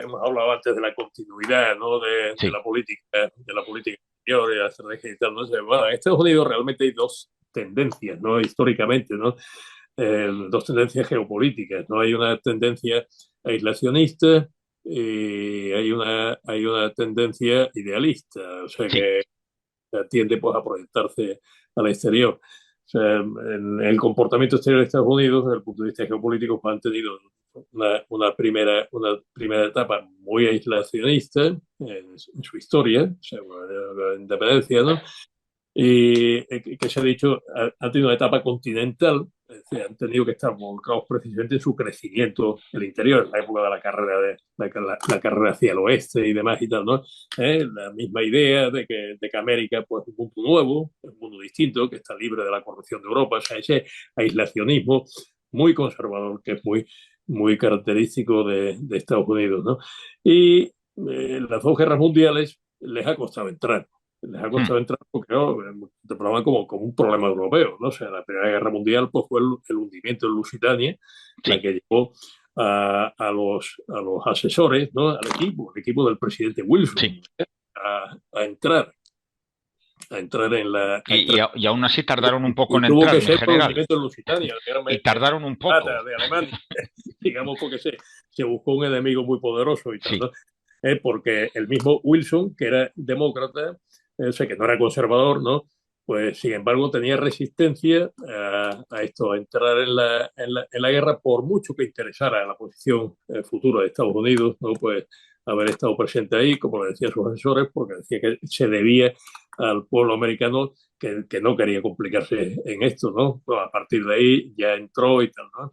hemos hablado antes de la continuidad, ¿no? de la política exterior y la estrategia y tal, ¿no? Bueno, en Estados Unidos realmente hay dos tendencias, ¿no? Históricamente, ¿no? Dos tendencias geopolíticas, ¿no? Hay una tendencia aislacionista y hay una tendencia idealista, o sea, que tiende pues a proyectarse al exterior. O sea, en el comportamiento exterior de Estados Unidos, desde el punto de vista geopolítico, pues han tenido una primera etapa muy aislacionista en su historia, o sea, la independencia, ¿no? Y que se ha dicho, ha tenido una etapa continental, es decir, han tenido que estar volcados precisamente en su crecimiento en el interior, en la época de la carrera hacia el oeste y demás y tal, ¿no? La misma idea de que América pues, es un mundo nuevo, un mundo distinto, que está libre de la corrupción de Europa, o sea, ese aislacionismo muy conservador que es muy característico de Estados Unidos, ¿no? Y las dos guerras mundiales les ha costado entrar. Porque te probaban como un problema europeo, ¿no? O sea, la Primera Guerra Mundial pues, fue el hundimiento de Lusitania, la que llevó a los asesores, ¿no? Al equipo del presidente Wilson, a entrar en la... Y aún así tardaron un poco en entrar, tuvo que ser en general. El hundimiento de Lusitania. Y tardaron un poco. De Alemania, digamos, porque se buscó un enemigo muy poderoso y tal, ¿no? Porque el mismo Wilson, que era demócrata, o sea, que no era conservador, ¿no? Pues, sin embargo, tenía resistencia a esto, a entrar en la guerra, por mucho que interesara la posición futura de Estados Unidos, ¿no? Pues haber estado presente ahí, como le decían sus asesores, porque decía que se debía al pueblo americano que no quería complicarse en esto, ¿no? Pues a partir de ahí ya entró y tal, ¿no?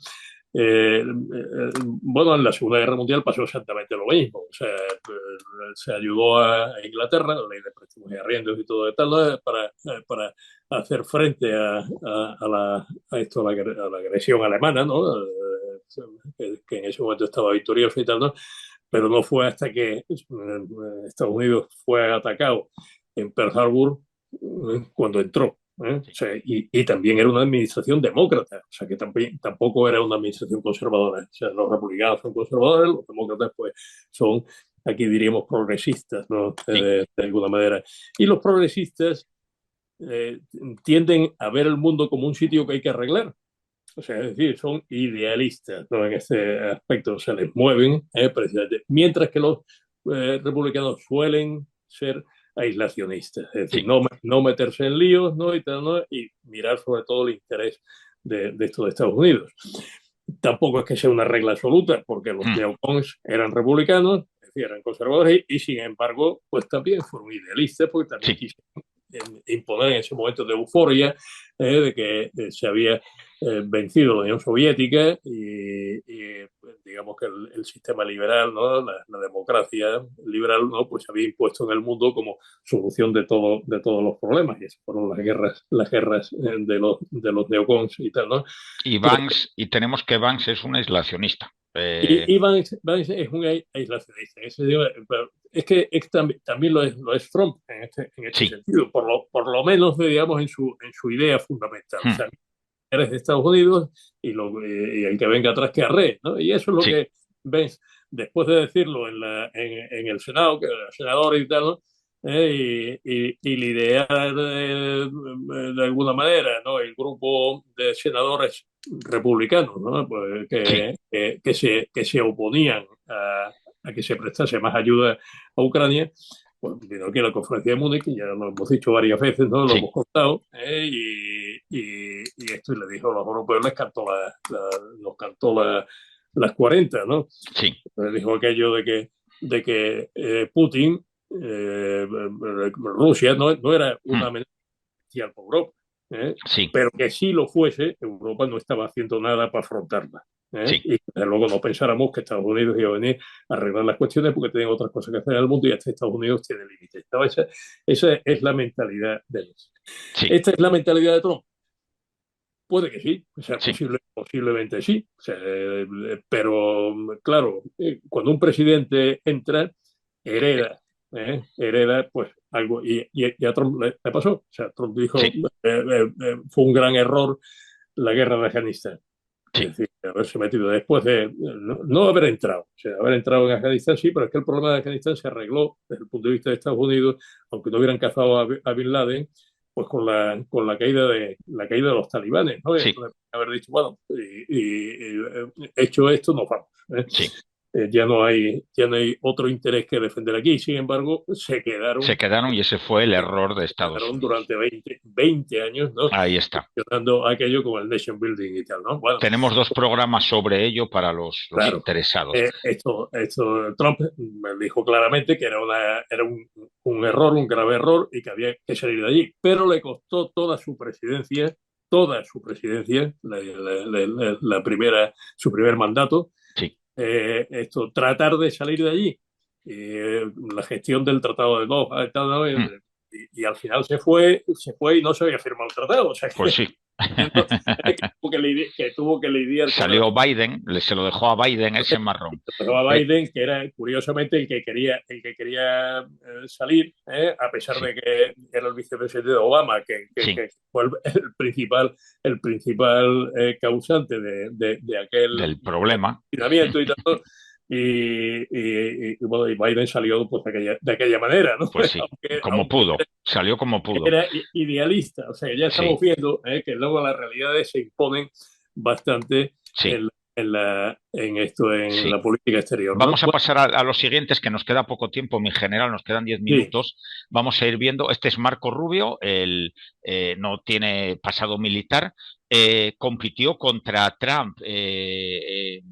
Bueno, en la Segunda Guerra Mundial pasó exactamente lo mismo. O sea, se ayudó a Inglaterra, la ley de préstamos y arriendos y todo de tal, ¿no? para hacer frente a la agresión alemana, ¿no? Que en ese momento estaba victorioso y tal, ¿no? Pero no fue hasta que Estados Unidos fue atacado en Pearl Harbor cuando entró. O sea, y también era una administración demócrata, o sea que tampoco era una administración conservadora. O sea, los republicanos son conservadores, los demócratas pues son aquí diríamos progresistas, ¿no? De alguna manera. Y los progresistas tienden a ver el mundo como un sitio que hay que arreglar. O sea, es decir, son idealistas, ¿no? En este aspecto se les mueven, precisamente. Mientras que los republicanos suelen ser aislacionistas, es decir, no meterse en líos, ¿no? Y, tal, ¿no? Y mirar sobre todo el interés de esto de Estados Unidos. Tampoco es que sea una regla absoluta, porque los neocons eran republicanos, es decir, eran conservadores, y sin embargo, pues también fueron idealistas, porque también quisieron imponer en ese momento de euforia de que se había vencido la Unión Soviética y digamos que el sistema liberal, ¿no? La democracia liberal, ¿no? Pues se había impuesto en el mundo como solución de todos los problemas, y esas fueron las guerras de los neocons y tal, ¿no? Y tenemos que Vance es un aislacionista. Y Vance es un aislacionista. Es que también lo es Trump en este sentido, por lo menos, digamos, en su idea fundamental. O sea, eres de Estados Unidos y el que venga atrás que arree, ¿no? Y eso es lo que Vance, después de decirlo en el Senado, que los senadores y tal, ¿no? Y liderar de alguna manera, ¿no? El grupo de senadores republicanos, ¿no? Pues que se oponían a que se prestase más ayuda a Ucrania. Pues vino aquí a la conferencia de Múnich, y ya lo hemos dicho varias veces, ¿no? Lo hemos contado, y esto, y le dijo a los europeos, nos cantó las 40, ¿no? Sí. Le dijo aquello de que Putin, Rusia, no era una amenaza especial por Europa, pero que si lo fuese, Europa no estaba haciendo nada para afrontarla. Y luego no pensáramos que Estados Unidos iba a venir a arreglar las cuestiones porque tienen otras cosas que hacer en el mundo, y hasta Estados Unidos tiene límites. Esa es la mentalidad de ellos. Esta es la mentalidad de Trump. Puede que sí, o sea, posiblemente sí. O sea, pero claro, cuando un presidente entra, hereda pues algo, y a Trump le pasó. O sea, Trump dijo, fue un gran error la guerra de Afganistán. Es decir, haberse metido después de no haber entrado. O sea, haber entrado en Afganistán sí, pero es que el problema de Afganistán se arregló desde el punto de vista de Estados Unidos, aunque no hubieran cazado a Bin Laden, pues con la caída de los talibanes, ¿no? Haber dicho, bueno, hecho esto, nos vamos. Ya no hay otro interés que defender aquí. Sin embargo, se quedaron y ese fue el error de Estados Unidos. Durante 20 años, ¿no? Ahí está. Dando aquello como el nation building y tal, ¿no? Bueno, tenemos 2 programas sobre ello para los interesados. Trump me dijo claramente que era un error, un grave error, y que había que salir de allí. Pero le costó toda su presidencia, su primer mandato, tratar de salir de allí. La gestión del Tratado de Doha, y al final se fue y no se había firmado el tratado. O sea, pues sí. que tuvo que lidiar. Salió Biden, se lo dejó a Biden ese marrón. Se lo dejó a Biden, que era curiosamente el que quería salir, a pesar de que era el vicepresidente de Obama, que fue el principal causante de aquel del problema. Y tal. Y Biden salió pues, de aquella manera, ¿no? Pues sí, salió como pudo. Era idealista, o sea, ya estamos viendo que luego las realidades se imponen bastante en la política exterior, ¿no? Vamos a pasar a los siguientes, que nos queda poco tiempo, mi general, nos quedan 10 minutos. Vamos a ir viendo. Este es Marco Rubio, no tiene pasado militar. Compitió contra Trump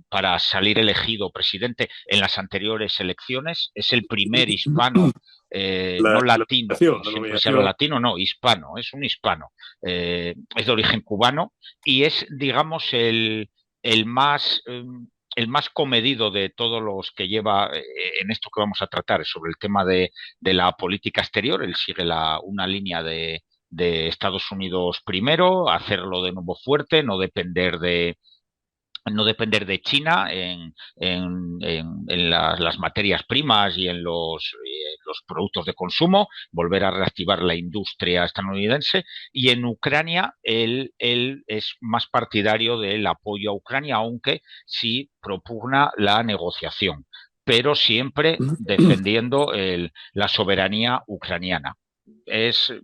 para salir elegido presidente en las anteriores elecciones. Es el primer hispano, no latino, siempre se habla latino, no, hispano, es un hispano. Es de origen cubano y es, digamos, el más comedido de todos los que lleva en esto que vamos a tratar, sobre el tema de la política exterior. Él sigue una línea de Estados Unidos primero, hacerlo de nuevo fuerte, no depender de China en las materias primas y en los productos de consumo, volver a reactivar la industria estadounidense. Y en Ucrania él es más partidario del apoyo a Ucrania, aunque sí propugna la negociación. pero siempre defendiendo la soberanía ucraniana.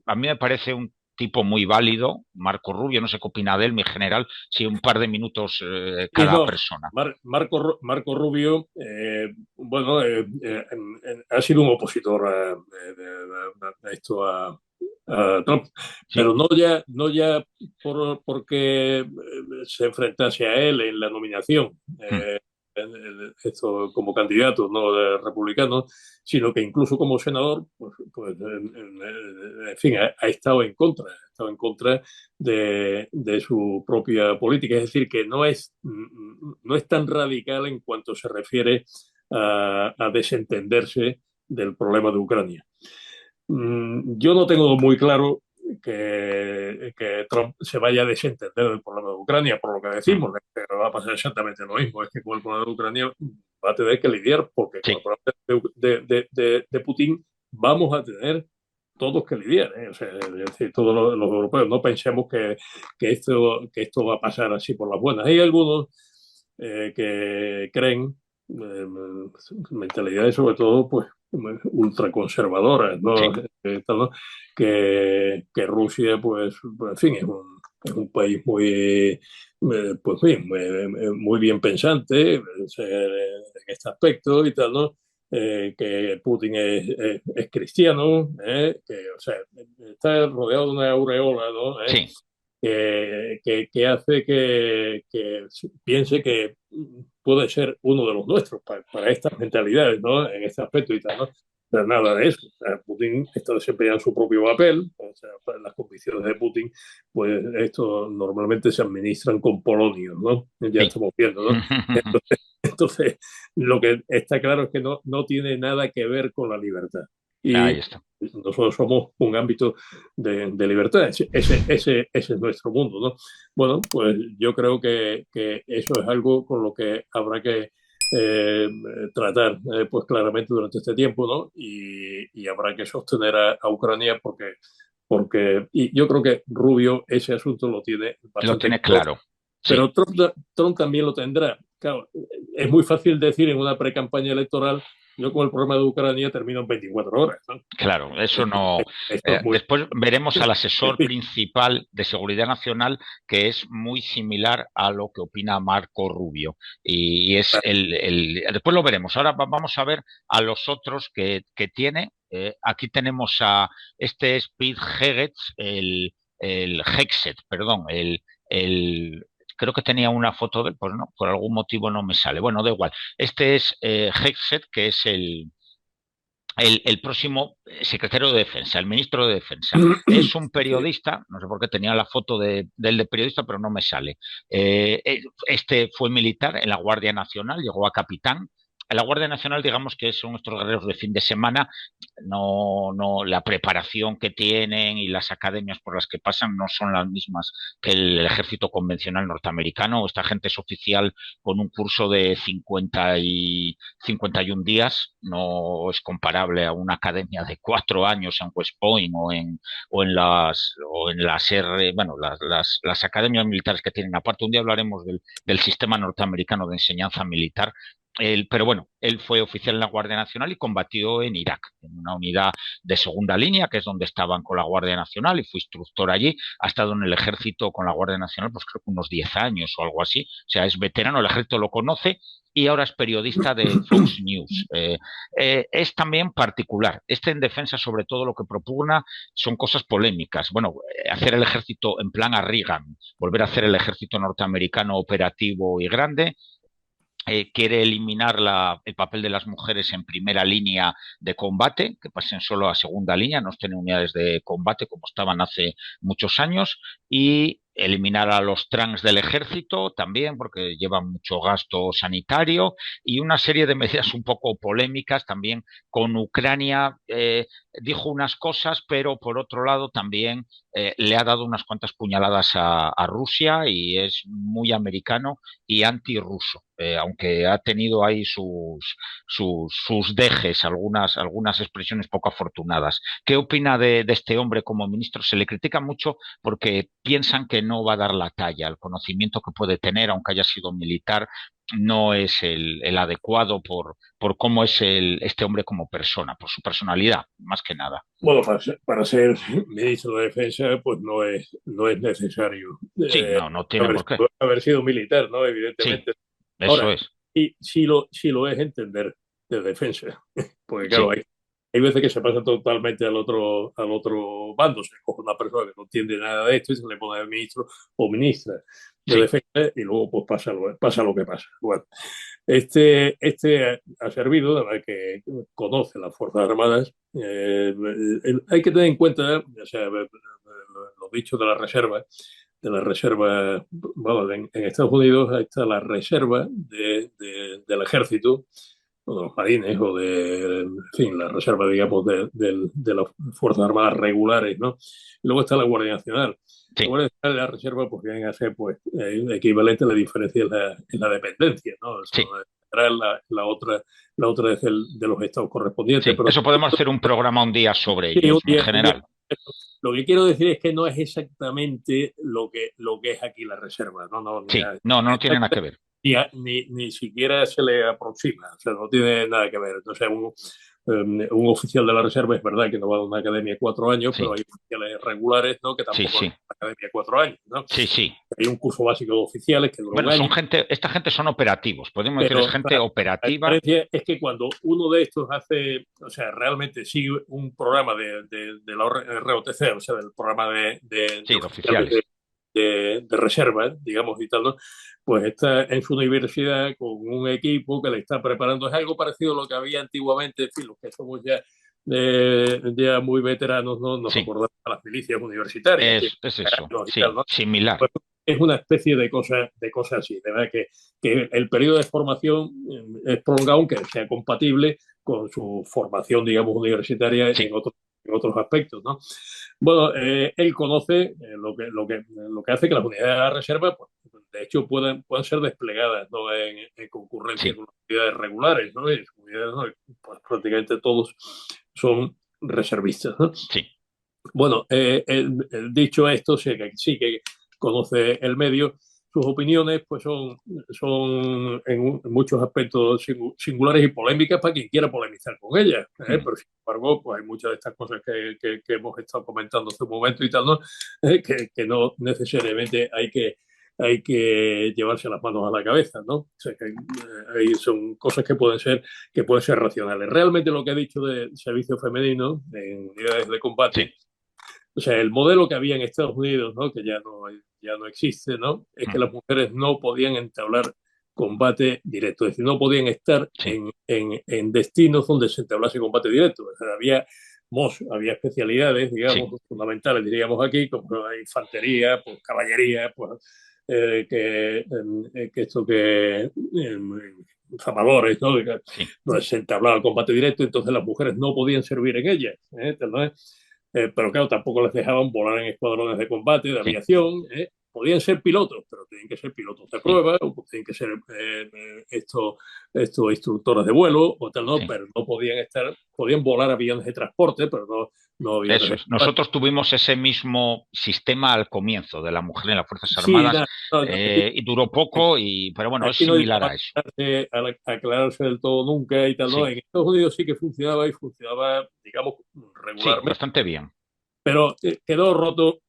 A mí me parece un tipo muy válido, Marco Rubio, no sé qué opina de él, mi general, si un par de minutos cada persona. Marco Rubio, bueno, ha sido un opositor a esto, a Trump, sí. Pero no ya porque se enfrentase a él en la nominación, esto como candidato, no de republicano, sino que incluso como senador, pues en fin, ha estado en contra de su propia política. Es decir, que no es tan radical en cuanto se refiere a desentenderse del problema de Ucrania. Yo no tengo muy claro que Trump se vaya a desentender del problema de Ucrania, por lo que decimos, que va a pasar exactamente lo mismo. Es que con el problema de Ucrania va a tener que lidiar, porque con el problema de Putin vamos a tener todos que lidiar, ¿eh? O sea, es decir, todos los europeos. No pensemos que esto va a pasar así por las buenas. Hay algunos que creen, mentalidades sobre todo, pues ultraconservadoras, ¿no? Sí. ¿No? Que Rusia, pues, en fin, es un país muy, pues bien, muy bien pensante en este aspecto y tal, ¿no? Que Putin es cristiano, que, o sea, está rodeado de una aureola, ¿no? Sí. Que hace que piense que puede ser uno de los nuestros para estas mentalidades, ¿no? En este aspecto y tal, ¿no? Pero nada de eso. O sea, Putin está desempeñando su propio papel. O sea, las convicciones de Putin, pues esto normalmente se administran con polonio, ¿no? Ya estamos viendo, ¿no? Entonces, lo que está claro es que no tiene nada que ver con la libertad. Y ahí está. Nosotros somos un ámbito de libertad. Ese es nuestro mundo, ¿no? Bueno, pues yo creo que eso es algo con lo que habrá que tratar pues claramente durante este tiempo, ¿no? Y habrá que sostener a Ucrania porque y yo creo que Rubio ese asunto lo tiene bastante claro. Pero sí. Trump también lo tendrá. Claro, es muy fácil decir en una pre-campaña electoral: yo con el problema de Ucrania termino en 24 horas, ¿no? Claro, eso no. Después veremos al asesor principal de Seguridad Nacional, que es muy similar a lo que opina Marco Rubio. Y es después lo veremos. Ahora vamos a ver a los otros que tiene. Aquí tenemos a este es Pete Hegseth, perdón, creo que tenía una foto de él, pues no, por algún motivo no me sale. Bueno, da igual. Este es Hegseth, que es el próximo secretario de Defensa, el ministro de Defensa. Es un periodista, no sé por qué tenía la foto de periodista, pero no me sale. Este fue militar en la Guardia Nacional, llegó a capitán. En la Guardia Nacional, digamos que son nuestros guerreros de fin de semana, no la preparación que tienen y las academias por las que pasan no son las mismas que el ejército convencional norteamericano. Esta gente es oficial con un curso de 51 días, no es comparable a una academia de 4 años en West Point o en las academias militares que tienen. Aparte, un día hablaremos del sistema norteamericano de enseñanza militar. Pero bueno, él fue oficial en la Guardia Nacional y combatió en Irak, en una unidad de segunda línea, que es donde estaban con la Guardia Nacional, y fue instructor allí. Ha estado en el ejército con la Guardia Nacional, pues creo que unos 10 años o algo así. O sea, es veterano, el ejército lo conoce y ahora es periodista de Fox News. Es también particular. En defensa, sobre todo, lo que propugna son cosas polémicas. Bueno, hacer el ejército en plan a Reagan, volver a hacer el ejército norteamericano operativo y grande. Quiere eliminar el papel de las mujeres en primera línea de combate, que pasen solo a segunda línea, no estén en unidades de combate como estaban hace muchos años, y eliminar a los trans del ejército también, porque llevan mucho gasto sanitario, y una serie de medidas un poco polémicas también con Ucrania. Dijo unas cosas, pero por otro lado también le ha dado unas cuantas puñaladas a Rusia, y es muy americano y antirruso. Aunque ha tenido ahí sus dejes, algunas expresiones poco afortunadas. ¿Qué opina de este hombre como ministro? Se le critica mucho porque piensan que no va a dar la talla, el conocimiento que puede tener, aunque haya sido militar, no es el adecuado por cómo es este hombre como persona, por su personalidad, más que nada. Bueno, para ser ministro de Defensa, pues no es necesario Sí, no tiene por qué. haber sido militar, ¿no? Sí, Evidentemente. eso Ahora, es. y sí lo es entender de defensa, porque claro, Sí, hay veces que se pasa totalmente al otro bando, se coge una persona que no entiende nada de esto y se le pone de ministro o ministra de sí, defensa y luego pues pasa lo que pasa. Bueno, este ha servido, de verdad que conoce las Fuerzas Armadas. Hay que tener en cuenta, o sea, los dichos de la reserva, bueno, en Estados Unidos está la reserva del ejército, o de los marines, o de, en fin, la reserva, digamos, de las Fuerzas Armadas regulares, ¿no? Y luego está la Guardia Nacional. La sí, Guardia Nacional y la reserva, pues vienen a ser, pues, equivalente. La diferencia es la dependencia, ¿no? O sea, sí, la otra es de los estados correspondientes, sí. pero Eso podemos hacer un programa un día sobre sí, ellos, en un día. general. Lo que quiero decir es que no es exactamente lo que es aquí la reserva, no, no, Sí, no tiene nada que ver. ni siquiera se le aproxima, o sea, no tiene nada que ver. Entonces, un oficial de la reserva es verdad que no va a una academia 4 años, pero Sí, hay oficiales regulares, ¿no? Que sí, tampoco van sí, a una academia 4 años, ¿no? sí, sí. Hay un curso básico de oficiales que dura un Bueno, año, esta gente son operativos, podemos decir, es pero gente la operativa. diferencia es que cuando uno de estos hace, o sea, realmente sigue un programa de la ROTC, o sea, del programa de Sí, de oficiales oficiales. de reserva, digamos, y tal, ¿no? Pues está en su universidad con un equipo que le está preparando. Es algo parecido a lo que había antiguamente, en fin, los que somos ya muy veteranos, ¿no? Nos Sí, acordamos de las milicias universitarias, es eso. y tal, Sí, ¿no? similar. Pues es una especie de cosas así, de verdad que el periodo de formación es prolongado, aunque sea compatible con su formación, digamos, universitaria Sí, en otros aspectos, ¿no? Bueno, él conoce lo que hace que las unidades de la reserva, pues, de hecho, puedan ser desplegadas, ¿no? En concurrencia sí, con las unidades regulares, ¿no? Y sus unidades, ¿no? Pues prácticamente todos son reservistas, ¿no? sí, Bueno, dicho esto, sí que conoce el medio. Sus opiniones pues son en muchos aspectos singulares y polémicas para quien quiera polemizar con ellas. mm, Pero sin embargo, pues hay muchas de estas cosas que hemos estado comentando hace un momento y tal, ¿no? Que no necesariamente hay que llevarse las manos a la cabeza, ¿no? O sea, que ahí son cosas que pueden ser racionales. Realmente lo que he dicho de servicio femenino en unidades de sí, combate, o sea, el modelo que había en Estados Unidos, ¿no? Que ya no existe, ¿no? Es que mm, las mujeres no podían entablar combate directo, es decir, no podían estar sí, en destinos donde se entablase combate directo. O sea, había especialidades, digamos, sí, fundamentales, diríamos aquí, como la infantería, pues caballería, pues que esto que zapadores, ¿no? sí, Donde se entablaba el combate directo, entonces las mujeres no podían servir en ellas, ¿no? Pero claro, tampoco les dejaban volar en escuadrones de combate, de sí, aviación. Podían ser pilotos, pero tienen que ser pilotos de sí, prueba, o tienen que ser estos instructores de vuelo, o tal, ¿no? sí. Pero no podían volar aviones de transporte, pero no aviones Eso de es. combate. Nosotros tuvimos ese mismo sistema al comienzo de la mujer en las Fuerzas Sí, Armadas y duró poco, pero bueno, es aquí no similar llegaba a eso. a aclararse del todo nunca y tal, ¿no? Sí, En Estados Unidos sí que funcionaba y funcionaba, digamos, sí, regularmente. bastante bien. Pero quedó roto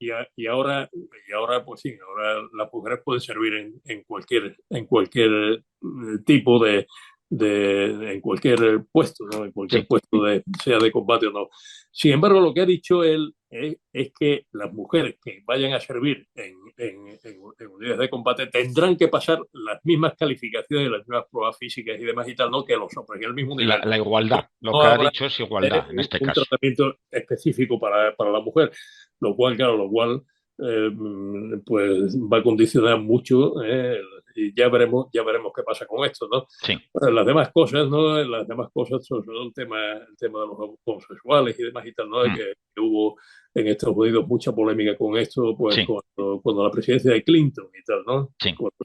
y ahora, pues sí, ahora las mujeres pueden servir en cualquier tipo en cualquier puesto, ¿no? En cualquier Sí, puesto sea de combate o no. Sin embargo, lo que ha dicho él es que las mujeres que vayan a servir en unidades de combate tendrán que pasar las mismas calificaciones, las mismas pruebas físicas y demás y tal, ¿no? Que los hombres, en el mismo nivel. la igualdad. Lo No que ha habrá dicho es igualdad en este un caso. tratamiento específico para la mujer, lo cual, claro, pues va a condicionar mucho, y ya veremos qué pasa con esto, ¿no? Sí, Las demás cosas, ¿no? Las demás cosas son el tema de los homosexuales y demás y tal, ¿no? mm, Que hubo en Estados Unidos mucha polémica con esto, pues sí, cuando la presidencia de Clinton y tal, ¿no? sí, Cuando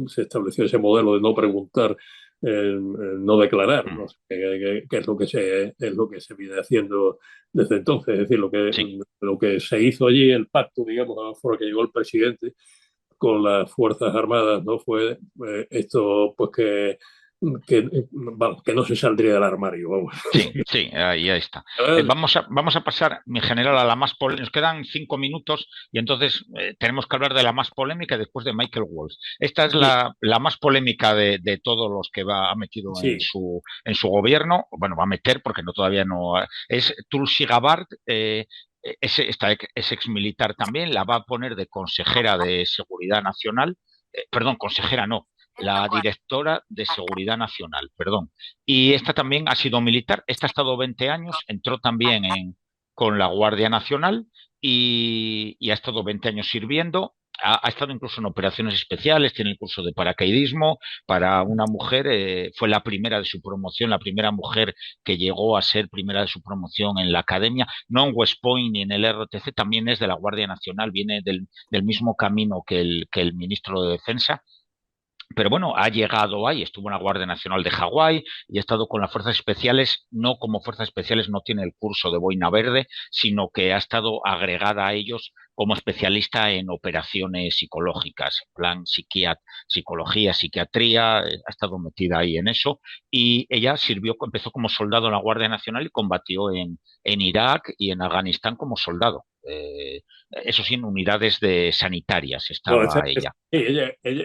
se estableció ese modelo de no preguntar, no declarar, mm, ¿no? Que es lo que se viene haciendo desde entonces. Es decir, sí, lo que se hizo allí, el pacto, digamos, a lo que llegó el presidente, con las Fuerzas Armadas, ¿no? Fue esto, pues vamos, que no se saldría del armario, vamos. Sí, sí, ahí está. Vamos a pasar, mi general, a la más polémica. Nos quedan 5 minutos y entonces tenemos que hablar de la más polémica después de Michael Waltz. Esta es la más polémica de todos los que ha metido en su gobierno. Bueno, va a meter porque todavía no. Es Tulsi Gabbard. Es ex militar también, la va a poner de consejera de Seguridad Nacional, perdón, consejera no, la directora de Seguridad Nacional, perdón. Y esta también ha sido militar, esta ha estado 20 años, entró también con la Guardia Nacional y ha estado 20 años sirviendo. Ha estado incluso en operaciones especiales, tiene el curso de paracaidismo para una mujer, fue la primera de su promoción, la primera mujer que llegó a ser primera de su promoción en la academia, no en West Point ni en el ROTC, también es de la Guardia Nacional, viene del mismo camino que el ministro de Defensa. Pero bueno, ha llegado ahí, estuvo en la Guardia Nacional de Hawái y ha estado con las Fuerzas Especiales, no como Fuerzas Especiales, no tiene el curso de boina verde, sino que ha estado agregada a ellos como especialista en operaciones psicológicas, en plan psicología, psiquiatría, ha estado metida ahí en eso. Y ella empezó como soldado en la Guardia Nacional y combatió en Irak y en Afganistán como soldado. Eso sí, en unidades sanitarias estaba ella. Sí,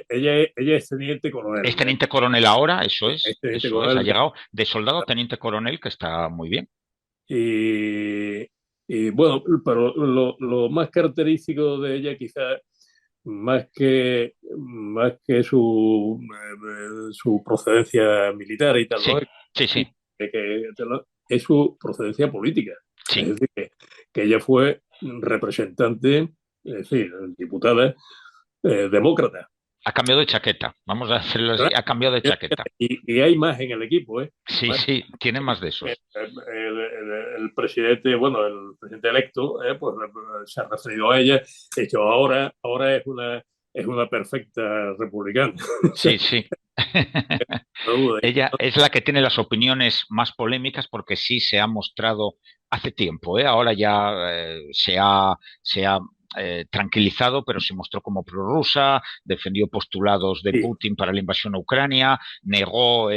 ella es teniente coronel. Es teniente coronel ahora, eso es. Ha llegado de soldado a teniente coronel, que está muy bien. Y bueno, pero lo más característico de ella quizás, más que su procedencia militar y tal, sí, ¿no? Sí. Es su procedencia política. Sí. Es decir, que ella fue representante, es decir, diputada demócrata. Ha cambiado de chaqueta, vamos a hacerlo así, ha cambiado de chaqueta. Y hay más en el equipo, ¿eh? Sí, tiene más de esos. El presidente, bueno, el presidente electo, pues se ha referido a ella. De hecho, ahora es una perfecta republicana. Sí. Ella es la que tiene las opiniones más polémicas porque sí se ha mostrado hace tiempo, ahora ya se ha tranquilizado, pero se mostró como prorrusa, defendió postulados de Putin para la invasión a Ucrania, negó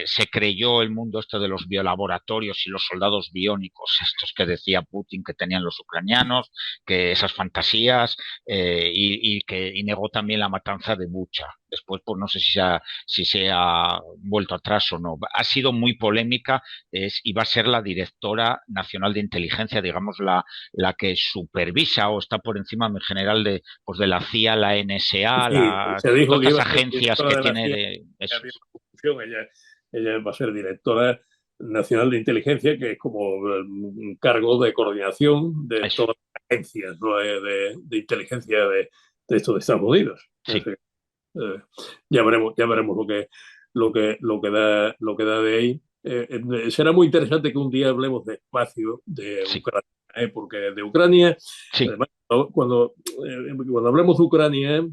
se creyó el mundo esto de los biolaboratorios y los soldados biónicos, estos que decía Putin que tenían los ucranianos, que esas fantasías, y negó también la matanza de Bucha. Después, pues no sé si se ha vuelto atrás o no. Ha sido muy polémica y va a ser la directora nacional de inteligencia, digamos, la que supervisa o está por encima en general de la CIA, la NSA, todas las agencias que tiene Ella va a ser directora nacional de inteligencia, que es como un cargo de coordinación de todas las agencias, ¿no? de inteligencia de estos de Estados Unidos. Sí. Ya veremos lo que da de ahí. Será muy interesante que un día hablemos despacio de Ucrania, porque de Ucrania, además, cuando hablemos de Ucrania,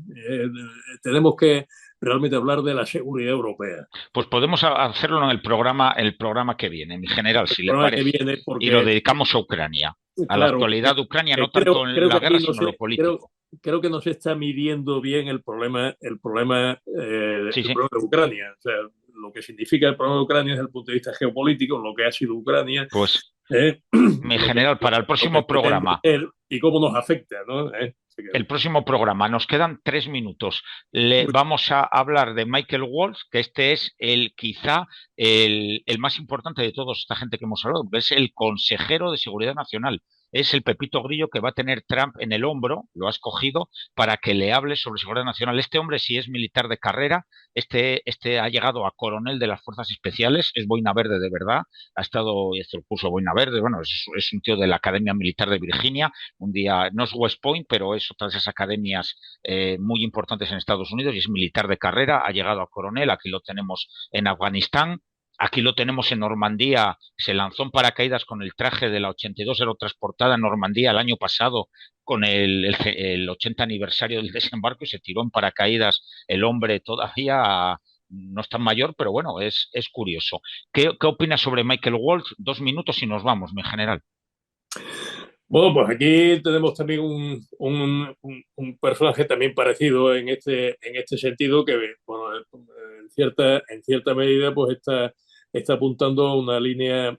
tenemos que realmente hablar de la seguridad europea. Pues podemos hacerlo en el programa que viene, en general, si le parece, y lo dedicamos a Ucrania, a la actualidad de Ucrania, no tanto en la guerra, sino lo político. Creo que no se está midiendo bien el problema de Ucrania. O sea, lo que significa el problema de Ucrania desde el punto de vista geopolítico, lo que ha sido Ucrania. Pues, en general, para el próximo programa. Y cómo nos afecta, ¿no? El próximo programa, nos quedan 3 minutos. Vamos a hablar de Michael Waltz, que este es quizá el más importante de toda esta gente que hemos hablado, que es el consejero de Seguridad Nacional. Es el Pepito Grillo que va a tener Trump en el hombro, lo ha escogido para que le hable sobre seguridad nacional. Este hombre sí es militar de carrera, este ha llegado a coronel de las Fuerzas Especiales, es boina verde de verdad, ha estado y el curso boina verde, bueno, es un tío de la Academia Militar de Virginia, un día, no es West Point, pero es otra de esas academias muy importantes en Estados Unidos y es militar de carrera, ha llegado a coronel, aquí lo tenemos en Afganistán. Aquí lo tenemos en Normandía, se lanzó en paracaídas con el traje de la 82 aerotransportada en Normandía el año pasado con el 80 aniversario del desembarco y se tiró en paracaídas el hombre todavía, no es tan mayor, pero bueno, es curioso. ¿Qué opinas sobre Michael Waltz? 2 minutos y nos vamos, mi general. Bueno, pues aquí tenemos también un personaje también parecido en este sentido, que bueno, en cierta medida pues está apuntando a una línea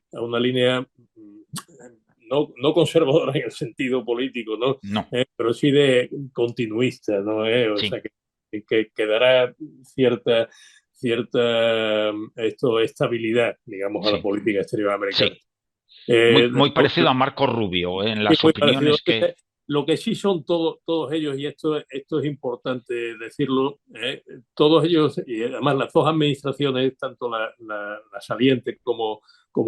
no conservadora en el sentido político, ¿no? No, Pero sí de continuista, ¿no? O sí, sea, que dará cierta estabilidad, digamos, a la sí, política exterior americana. sí. Muy, Eh, muy parecido a Marco Rubio, en Sí, las muy parecido. opiniones que... Lo que sí son todos ellos, y esto es importante decirlo, todos ellos, y además las dos administraciones, tanto la saliente como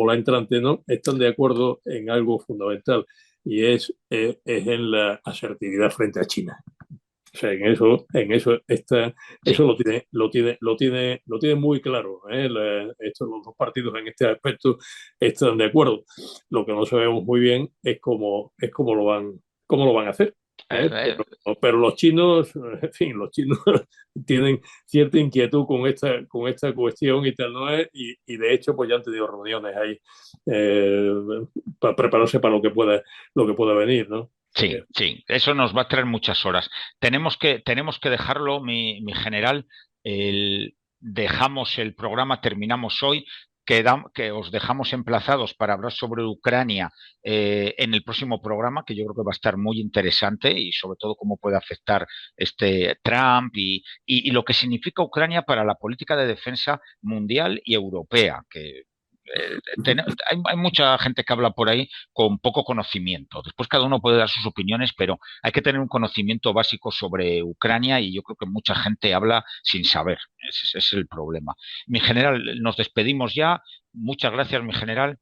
la entrante, ¿no? Están de acuerdo en algo fundamental, y es en la asertividad frente a China. O sea, eso Sí, lo tiene muy claro, ¿eh? Los dos partidos en este aspecto están de acuerdo. Lo que no sabemos muy bien es cómo lo van a hacer, eh, ¿eh? eh, Pero los chinos, en fin, los chinos tienen cierta inquietud con esta cuestión y tal, ¿no es? Y de hecho, pues ya han tenido reuniones ahí eh, para prepararse para lo que pueda venir, ¿no? O sea sí, que, sí, eso nos va a traer muchas horas. Tenemos que dejarlo, mi general. Dejamos el programa, terminamos hoy. Que os dejamos emplazados para hablar sobre Ucrania en el próximo programa, que yo creo que va a estar muy interesante y sobre todo cómo puede afectar este Trump y lo que significa Ucrania para la política de defensa mundial y europea, que hay mucha gente que habla por ahí con poco conocimiento. Después cada uno puede dar sus opiniones, pero hay que tener un conocimiento básico sobre Ucrania y yo creo que mucha gente habla sin saber. Ese es el problema. Mi general, nos despedimos ya. Muchas gracias, mi general.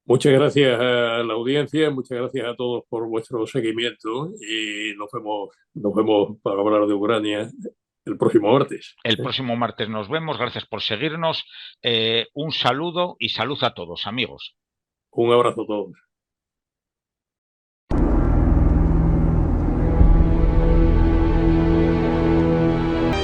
muchas gracias a la audiencia, muchas gracias a todos por vuestro seguimiento y nos vemos para hablar de Ucrania el próximo martes. El próximo martes nos vemos. Gracias por seguirnos. Un saludo y salud a todos, amigos. Un abrazo a todos.